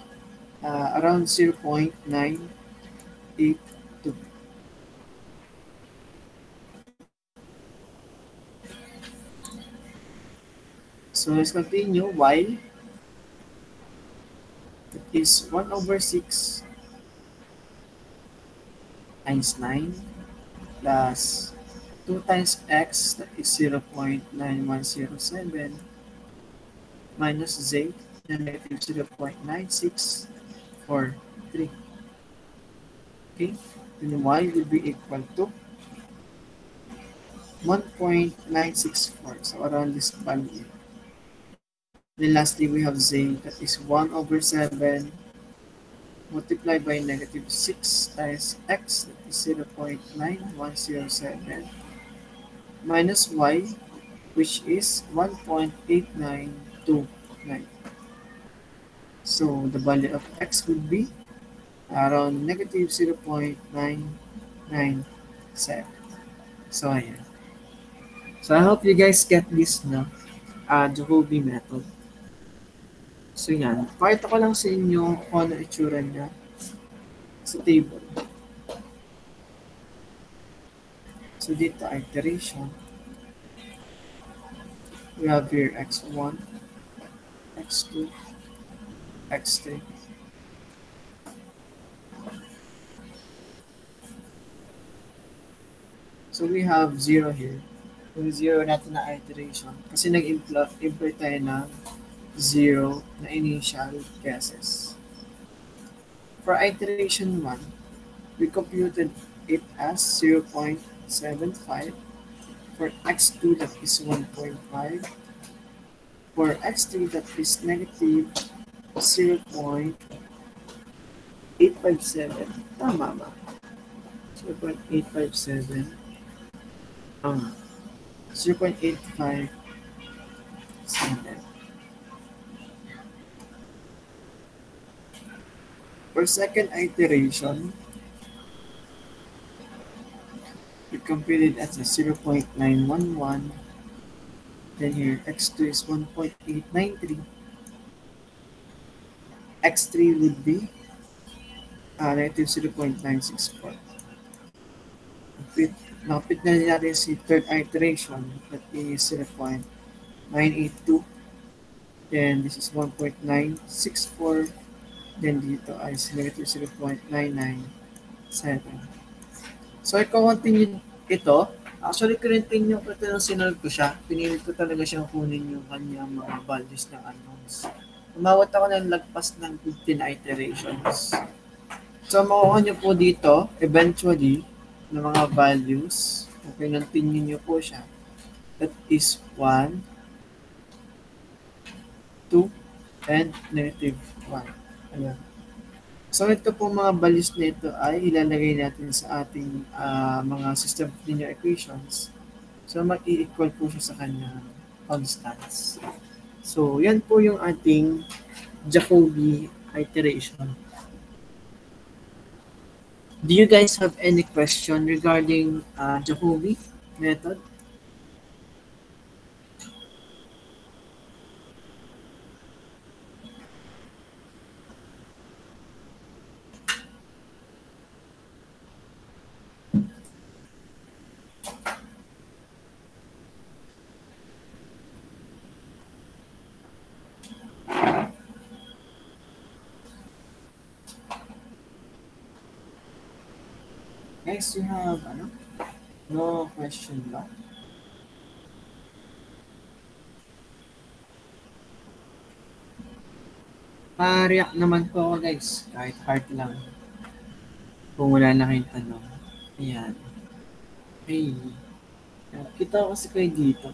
around 0.982. So let's continue. Y, that is 1 over 6 times 9 plus 2 times x, that is 0.9107, minus z, na negative 0.9643. Okay, then y will be equal to 1.964, so around this value. Then lastly, we have z, that is 1 over 7 multiplied by negative 6 times x, that is 0.9107, minus y, which is 1.8929. So the value of x would be around negative 0.997. So ayan. So I hope you guys get this na Jacobi method. So yan, pakita ko lang sa inyo kung ano itsura niya sa table. So dito, iteration. We have here x1, x2, x3. So we have 0 here. Yung 0 natin na iteration. Kasi nag-imply tayo ng 0 na initial guesses. For iteration 1, we computed it as 0.75. For x2, that is 1.5. For x3, that is negative 0.857. Tama ba? 0.857. 0.857. For second iteration, we computed as a 0.911. Then here, x2 is 1.893. x3 would be negative 0.964. Nakapit na natin si third iteration, that is 0.982. Then this is 1.964. Then dito ay negative 0.997. So i-continue ito. Actually, continue ko ito ng sinunod ko siya. Pinilit ko talaga siyang kunin yung kanyang mga values ng unknowns. Umawat ako ng lagpas ng 15 iterations. So makuha nyo po dito, eventually, ng mga values. Okay, continue nyo po siya. That is 1, 2, and negative 1. Ayan. So ito po mga values nito ay ilalagay natin sa ating mga system of linear equations. So mag-i-equal po siya sa kanyang constants. So yan po yung ating Jacobi iteration. Do you guys have any question regarding Jacobi method? Guys, you have no question ba? Pa-react naman po ako guys, kahit heart lang. Kung wala na kayong tanong. Ayan. Hey, kita ko kasi kayo dito.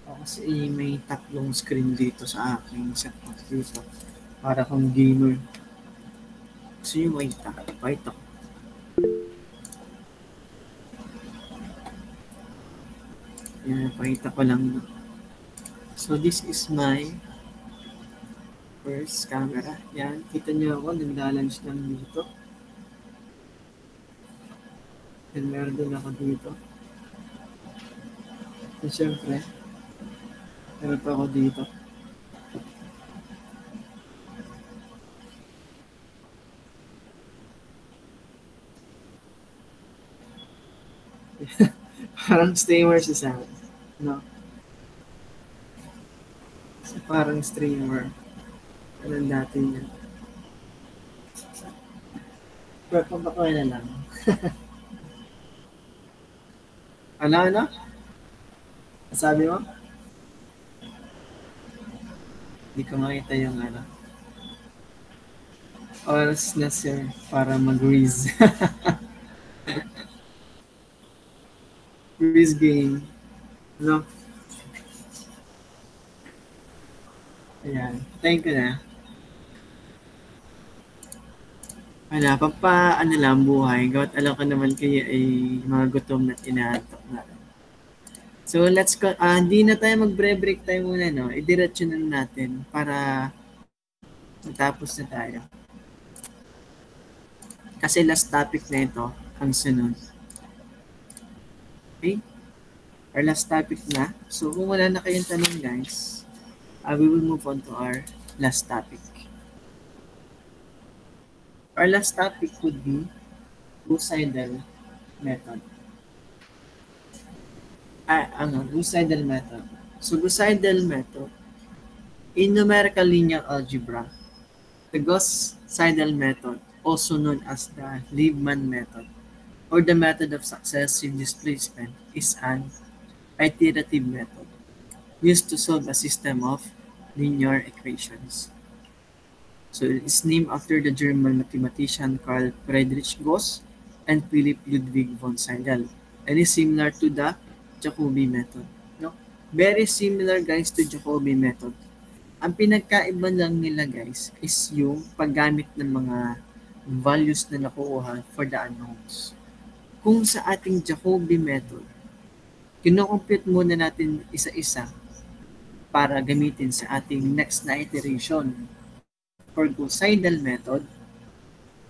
Ako kasi may tatlong screen dito sa aking setup dito. Para kang gamer. Gusto nyo makita? Pakita ko. Ayan, pakita ko lang. So, this is my first camera. Yan, kita nyo ako, naglalunch lang dito. And meron din ako dito. And syempre, meron pa ako dito. Parang streamer si Sam. No? So, parang streamer. Anong dati niya. Pero pabako na lang. Ano? Sabi mo? Hindi ko makita yung ano. Oras na sir para mag-riz. Riz game. No? Ayan. Thank you na. Ano lang buhay. Gawat alam ko naman kayo ay mga gutom na inaantok na. So, let's go. Hindi na tayo mag-break tayo muna, no? Idiretso na natin para matapos na tayo. Kasi last topic na ito, ang sunod. Okay? Our last topic na. So, kung wala na kayong tanong, guys, we will move on to our last topic. Our last topic would be Gauss-Seidel method. Gauss-Seidel method. So, Gauss-Seidel method, in numerical linear algebra, the Gauss-Seidel method, also known as the Liebman method, or the method of successive displacement, is an iterative method used to solve a system of linear equations. So it's named after the German mathematician Carl Friedrich Gauss and Philipp Ludwig von Seidel, and is similar to the Jacobi method. No? Very similar, guys, to Jacobi method. Ang pinagkaiba lang nila, guys, is yung paggamit ng mga values na nakuha for the unknowns. Kung sa ating Jacobi method, kino-compute muna natin isa-isa para gamitin sa ating next na iteration. For Gauss-Seidel method,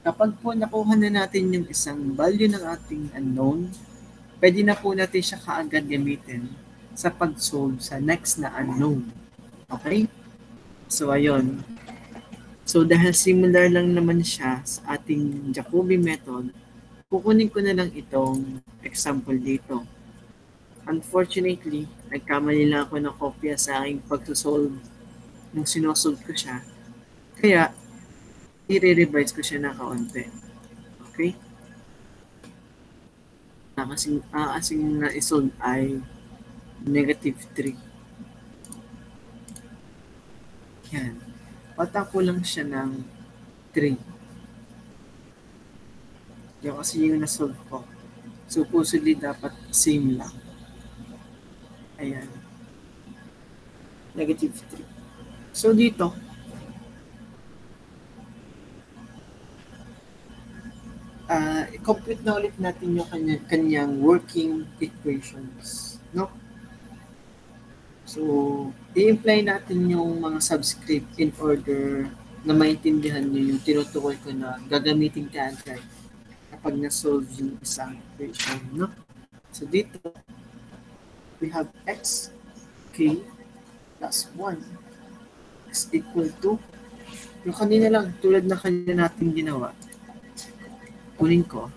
kapag po nakuha na natin yung isang value ng ating unknown, pwede na po natin siya kaagad gamitin sa pag-solve sa next na unknown. Okay? So, ayun. So, dahil similar lang naman siya sa ating Jacobi method, kukunin ko na lang itong example dito. Unfortunately, nagkamali lang ako ng kopya sa aking pag-solve nung sinosolve ko siya. Kaya, i-revise ko siya na kaunti. Okay? Kasing na-solve ay -3. Yan. Patako lang siya ng 3. Yan kasi yung na-solve ko. Supposedly, dapat same lang. Ayan. -3. So, dito, i-compute na ulit natin yung kanyang working equations, no? So, i-imply natin yung mga subscript in order na maintindihan nyo yung tinutukoy ko na gagamitin kaagad kapag na-solve yung isang equation, no? So, dito, we have x, k, plus 1 is equal to, yung kanina lang, tulad na kanina natin ginawa, kunin ko.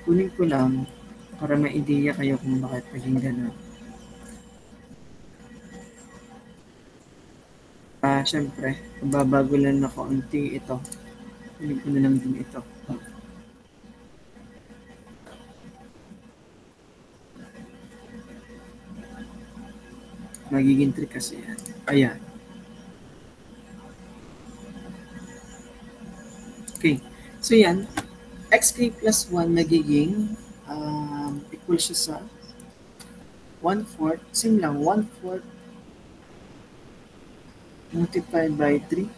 Kunin ko lang para may ideya kayo kung bakit naging gano'n. Siyempre, babago lang na kaunti ito. Kunin ko na lang din ito. Magiging trick kasi yan. Ayan. Okay. So yan, xk plus 1 magiging equal siya sa 1/4, same lang, 1/4 multiplied by 3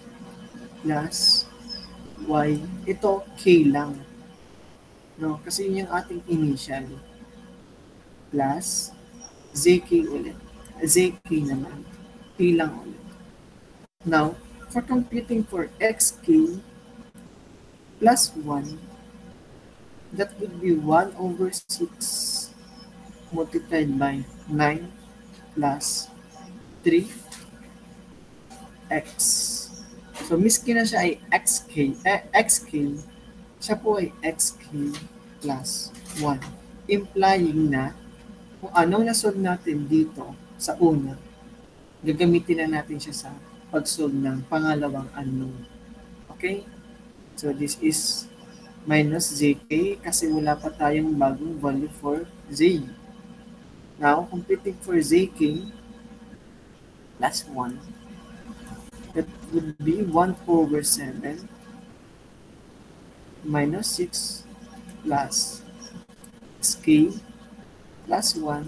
plus y. Ito, k lang. No? Kasi yun yung ating initial. Plus zk ulit. Zk naman. K lang ulit. Now, for computing for xk plus 1, that would be 1/6 multiplied by 9 plus 3x. So, miski na siya ay xk, siya po ay xk plus 1. Implying na kung anong nasolve natin dito sa una, gagamitin na natin siya sa pag-solve ng pangalawang unknown. Okay? So, this is minus zk kasi wala pa tayong bagong value for z. Now, computing for zk plus 1, that would be 1/7 minus 6 plus xk plus 1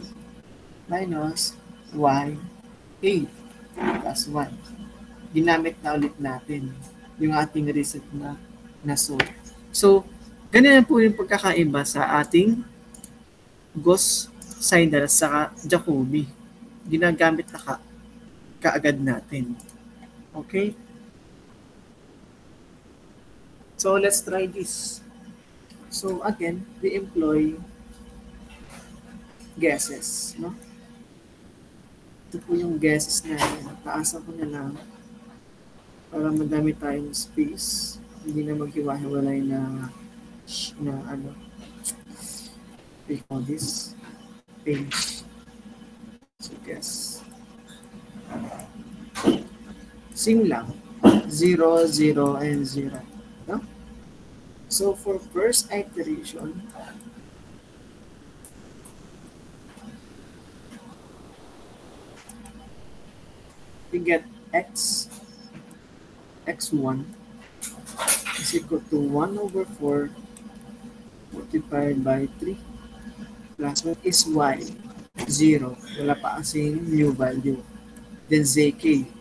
minus y 8 plus 1. Ginamit na ulit natin yung ating reset na solve. So, ganyan po yung pagkakaiba sa ating Gauss-Seidel at saka Jacobi. Ginagamit na kaagad natin. Okay? So, let's try this. So, again, we employ guesses, no? Ito po yung guesses na taasan ko na lang para madami tayong space. Hindi na maghiwa-hiwalay na ano, we call this page. So, guess. Same lang. 0, 0, and 0. No? So, for first iteration, we get x1 is equal to 1/4 multiplied by 3 plus 1 is y, 0. Wala pa kasing new value. Then zk,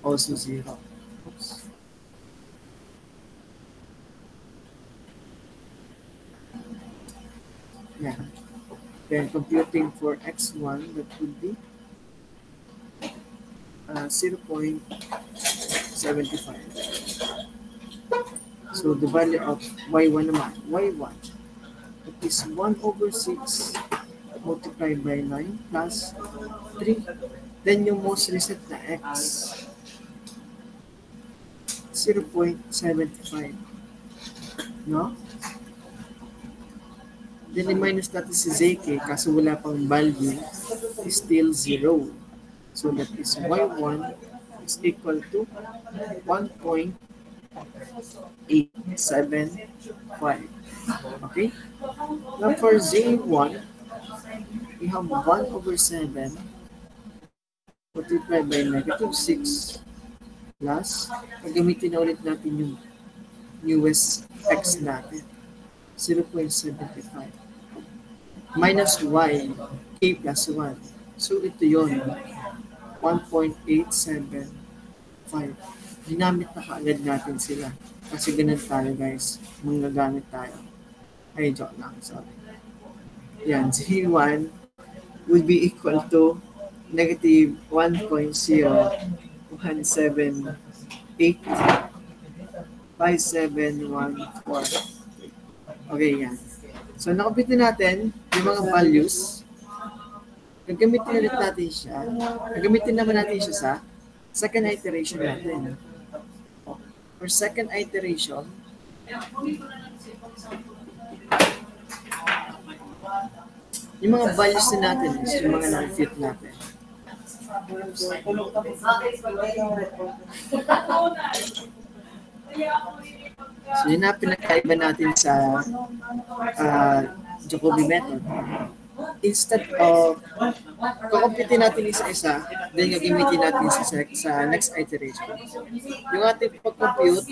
also 0. Oops. Yeah. Then computing for x1, that would be 0.75. So the value of y1 naman, y1, it is 1/6 multiplied by 9 plus 3. Then yung most recent na x, 0.75. No? Then i-minus natin si zk kasi wala pang value, is still 0. So that is y1 is equal to 1.875. Okay? Now for z1, we have 1/7 multiplied by -6 plus, gagamitin na ulit natin yung newest x natin, 0.75 minus y, k plus 1. So ito yun, 1.875. Ginamit na kaagad natin sila. Kasi ganun tayo guys, magagamit tayo. Ay, joke lang, sorry. Yan, z1 would be equal to negative 1.01785714. Okay, yan. So, nakapit na natin yung mga values. Gagamitin ulit natin siya. Gagamitin naman natin siya sa second iteration natin. For second iteration, yung mga values na natin is yung mga na-fit natin. So, yun na pinakaiba natin sa Jacobi method. Instead of kukumpitin natin isa-isa, then gagamitin natin sa next iteration. Yung ating pag-compute,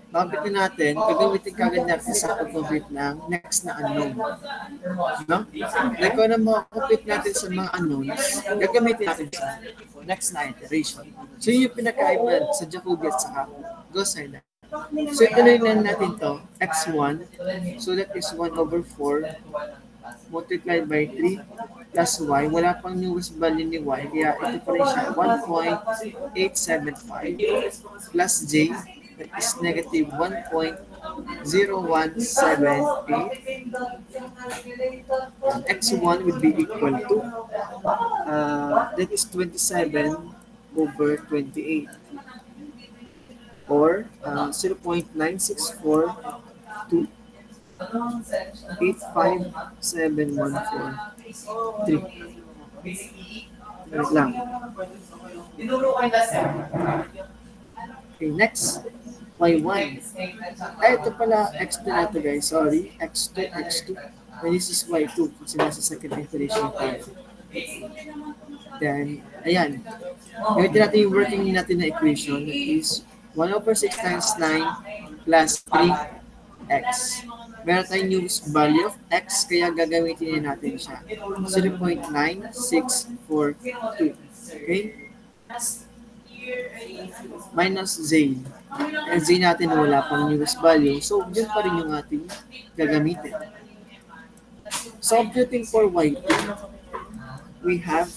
Bakit natin, gagamitin kagad natin sa pag-complete ng next na unknown. No? Like, kung ano complete natin sa mga unknowns, gagamitin natin sa next na iteration. So, yun yung pinakaiba sa Jacobi at saka Gaussian. So, ituloy na natin to, x1. So, that is 1 over 4 multiplied by 3 plus y. Wala pang newest value ni y, kaya ito pa rin siya, 1.875 plus j, that is negative 1.0178. X1 would be equal to, that is 27 over 28. Or 0.964 to 85714. Wait lang. Okay, next. Y1. Ay, ito pala X2 na ito guys. Sorry. X2, X2. And this is Y2 kasi nasa second iteration tayo. Then, ayan. Gamitin natin yung working natin na equation. That is 1 over 6 times 9 plus 3x. Meron tayong new value of x, kaya gagamitin natin siya. 0.9642. Okay? Minus z. And z natin wala pang newest value. So, yun pa rin yung ating gagamitin. So, computing for y2, we have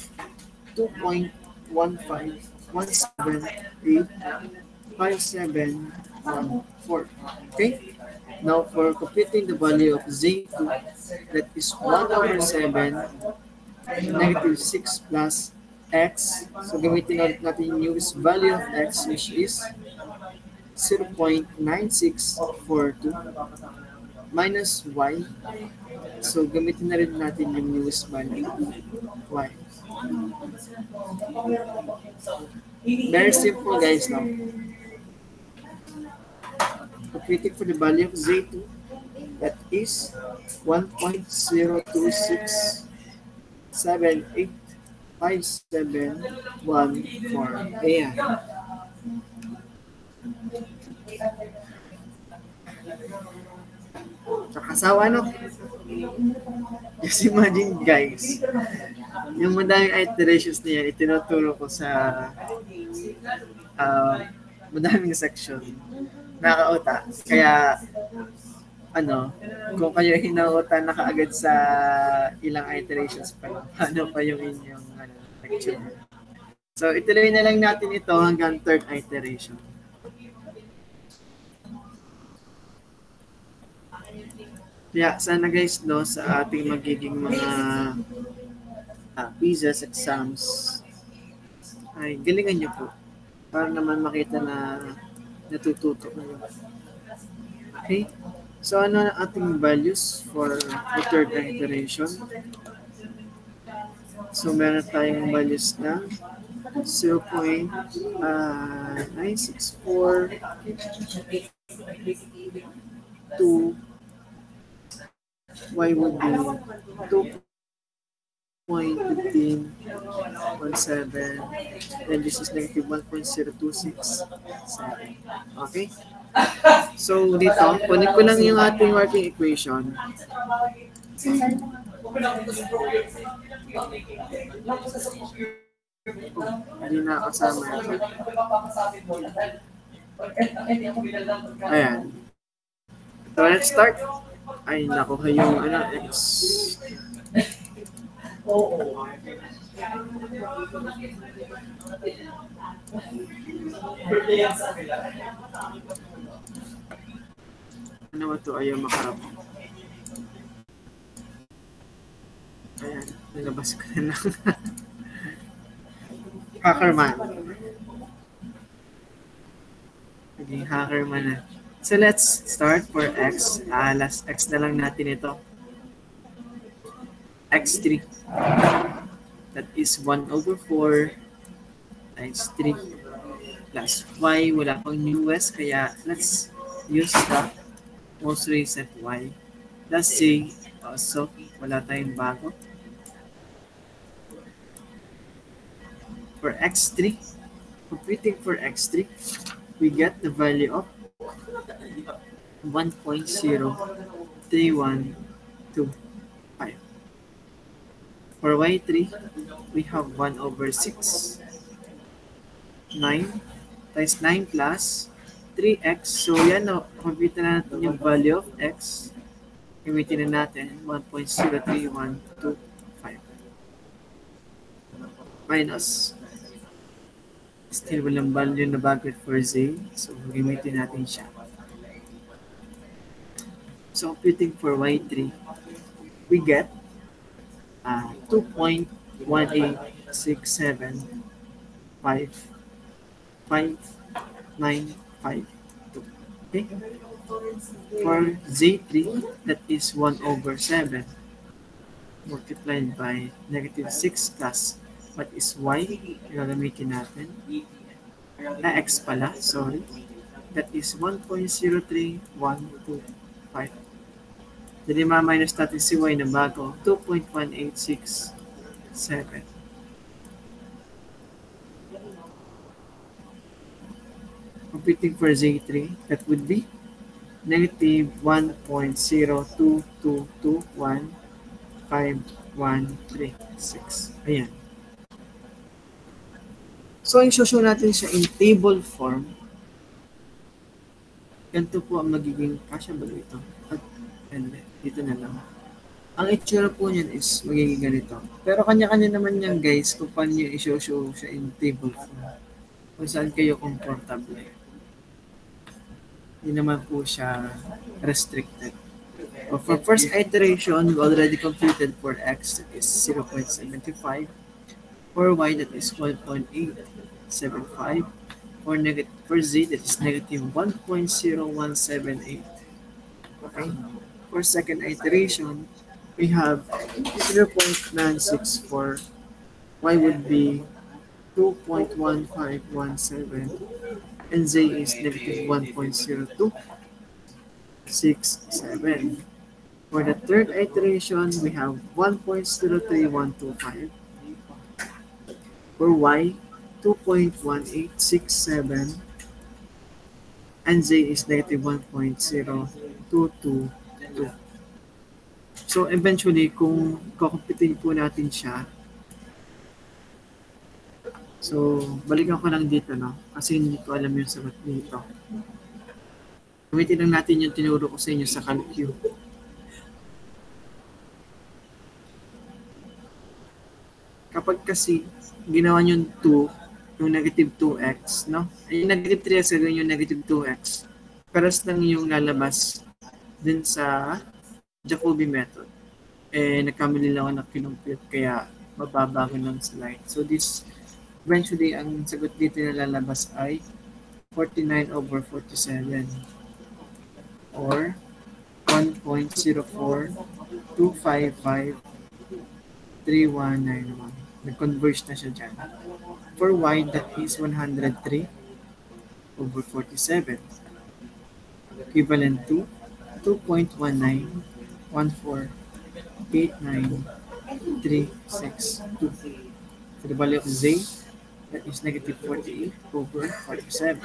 2.151785714. Okay? Now, for computing the value of z2, that is 1 over 7, negative 6 plus x. So, gamitin ulit natin yung newest value of x, which is 0.9642 minus y. So, gamitin na rin natin yung newest value of y. Very simple, guys, now. Computing for the value of z2, that is 1.026785714. Ayan. Kakasawa, no? Just imagine, guys, yung madaming iterations na yan, itinuturo ko sa madaming section. Nakauta. Kaya, kung kayo hinauta na kaagad sa ilang iterations pa, paano pa yung inyong lecture. So, ituloy na lang natin ito hanggang third iteration. Kaya, sana guys, no, sa ating magiging mga quizzes, exams, ay galingan nyo po para naman makita na natututo kayo. Okay? So, ano ang ating values for the third iteration? So, meron tayong values na 0.964 to y would be 2.1517, and this is negative 1.0267. Okay? So, dito, kunin ko lang yung ating working equation. Hindi na kasama ito. Ayan. So, let's start. Ay, nakuha yung X. Ano ba ito? Ayaw makarap. Ayan, nilabas ko na lang. Hackerman. Naging hackerman na. So let's start for X. Last X na lang natin ito. X3. That is 1 over 4 times 3 plus Y. Wala pang newest, kaya let's use the most recent Y. Plus J. Also, wala tayong bago. For X3, computing for X3, we get the value of 1.03125. For y3, we have 1 over 6. 9 times 9 plus 3x. So yan, no, compute na natin yung value of x. Gamitin na natin 1.03125 minus, still walang value na bagay for z. So gamitin natin siya. So computing for y3, we get 2.18675.5952. Okay? For z3, that is 1 over 7 multiplied by negative 6 plus what is y, gagamitin natin. X pala, sorry. That is 1.03125. Dali ma-minus natin si y na bago, 2.1867. Computing for z3, that would be negative 1.022215136. Ayan. So, i-show natin siya in table form. Ganito po ang magiging kasya ba dito? And dito na lang. Ang itsura po niyan is magiging ganito. Pero kanya-kanya naman yan guys kung paano nyo i-show siya in table form. Kung saan kayo comfortable. Hindi naman po siya restricted. But for first iteration, we already computed for x that is 0.75. For y that is 1.875. For z that is negative 1.0178. Okay? For second iteration, we have 0.964. Y would be 2.1517. And z is negative 1.0267. For the third iteration, we have 1.03125. For y, 2.1867. And z is negative 1.0222. So eventually, kung kukumpitin po natin siya, so balikan ko lang dito, no? Kasi hindi ko alam yung sagot dito. Gamitin lang natin yung tinuro ko sa inyo sa CalQ. Kapag kasi ginawa nyo 2, yung negative 2x, no? Yung negative 3x, gawin yung negative 2x. Paras lang yung lalabas din sa Jacobi method. Nagkamali lang ako na kinumpute, kaya mababa ko ng slide. So this, eventually, ang sagot dito na lalabas ay 49 over 47 or 1.042553191. Nag-converge na siya dyan. For y, that is 103 over 47. Equivalent to 2.19148932. For the value of z, that is negative 48 over 47.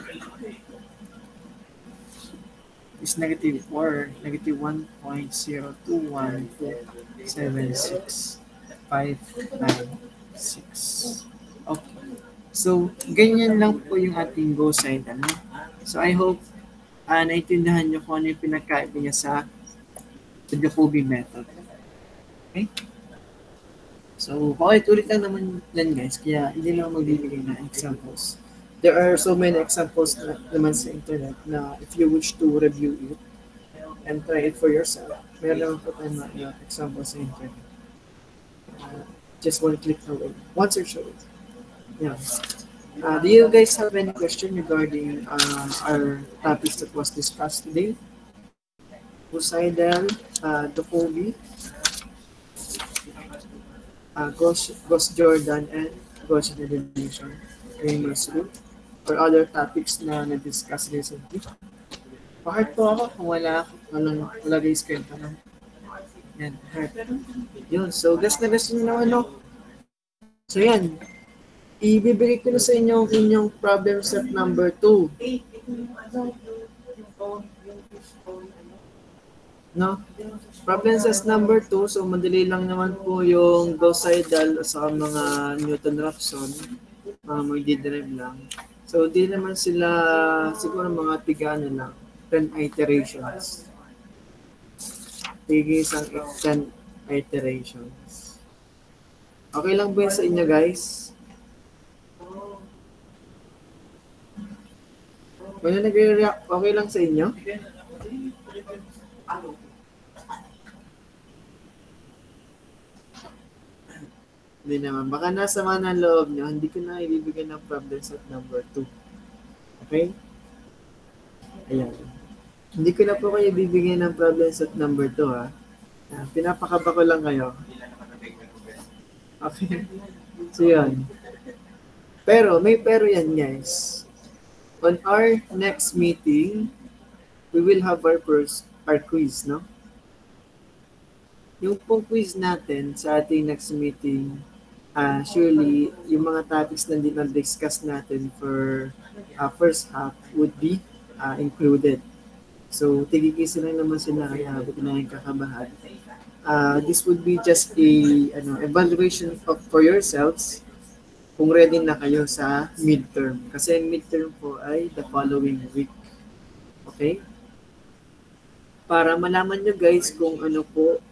Is negative 4, negative 1.021476596. Okay. So, ganyan lang po yung ating go side. Ano? So, I hope naintindihan nyo kung ano yung pinagkaiba niya sa Jacobi method. Okay? So, paulit-ulit lang naman yan guys. Kaya hindi lang magbibigay na examples. There are so many examples naman sa internet na if you wish to review it and try it for yourself, meron naman po tayo mga examples sa internet. Just one click away. One search away. Yeah. Do you guys have any question regarding our topics that was discussed today? Poseidon, Jacobi, Gauss Jordan, and Gaussian elimination, Cramer's rule, or other topics na na-discuss recently. Heart po ako kung wala guys kayo tanong. Yan, heart. Yun, so guess na gusto nyo naman, no? So yan, ibibigay ko na sa inyo inyong problem set number 2. No? Problem set number 2, so madali lang naman po yung Gauss-Seidel sa mga Newton-Raphson, mga magdidrive lang. So, di naman sila, siguro mga tigano lang, 10 iterations. Tigil isang 10 iterations. Okay lang ba yun sa inyo, guys? Wala nagre-react, okay lang sa inyo? Hindi naman. Baka nasa man ang loob nyo, hindi ko na ibibigay ng problem set number 2. Okay? Ayan. Hindi ko na po kayo bibigyan ng problem set number 2, ha? Pinapakaba ko lang kayo. Okay? So, yun. Pero, may pero yan, guys. On our next meeting, we will have our quiz, no? Yung pong quiz natin sa ating next meeting, surely, yung mga topics na din na-discuss natin for first half would be included. So, tigigisa lang naman sila kaya habang na yung kakabahan. This would be just a evaluation for yourselves kung ready na kayo sa midterm. Kasi midterm po ay the following week. Okay? Para malaman nyo guys kung ano po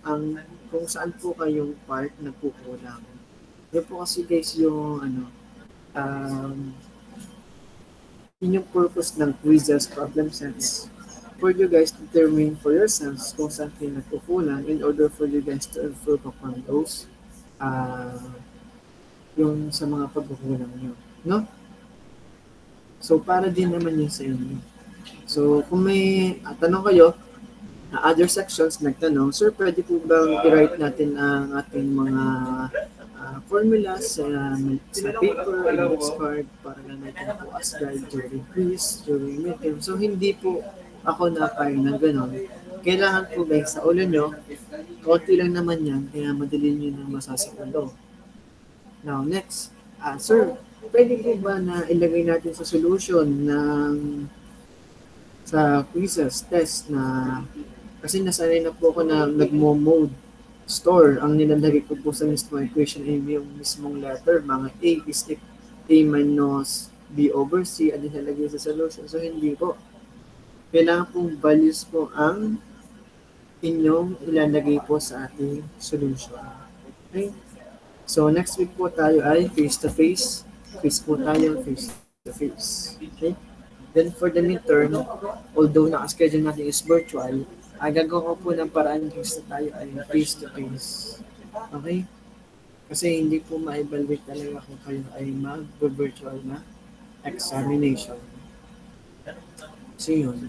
kung saan po kayong part na kukulang. Yan po kasi guys yung yun yung purpose ng quizzes, problem sets. For you guys to determine for yourselves kung saan kayo nagkukulang in order for you guys to improve upon those yung sa mga pagkukulang nyo. No? So, para din naman yun sa inyo. So, kung may tanong kayo, other sections nagtanong, sir, pwede po bang i-write natin ang ating mga formulas sa paper, index card, para gamitin po as guide during quiz, during midterm. So, hindi po ako napayag ng gano'n. Kailangan po guys, sa ulo nyo, konti lang naman yan, kaya madali nyo nang masasaulo. Now, next, sir, pwede po ba na ilagay natin sa solution sa quizzes, test na, kasi nasanay na po ako na nagmo-mode store. Ang nilalagay ko po sa mismong equation ay yung mismong letter, mga A is A minus B over C, ang nilalagay sa solution. So, hindi po. Kailangan pong values po ang inyong ilalagay po sa ating solution. Okay? So, next week po tayo ay face-to-face. Quiz po tayo face-to-face. Okay? Then, for the midterm, although nakaschedule natin is virtual, gagawa ko po ng paraan quiz na tayo ay face-to-face. Okay? Kasi hindi po ma-evaluate talaga kung kayo ay mag-virtual na examination. So, yun.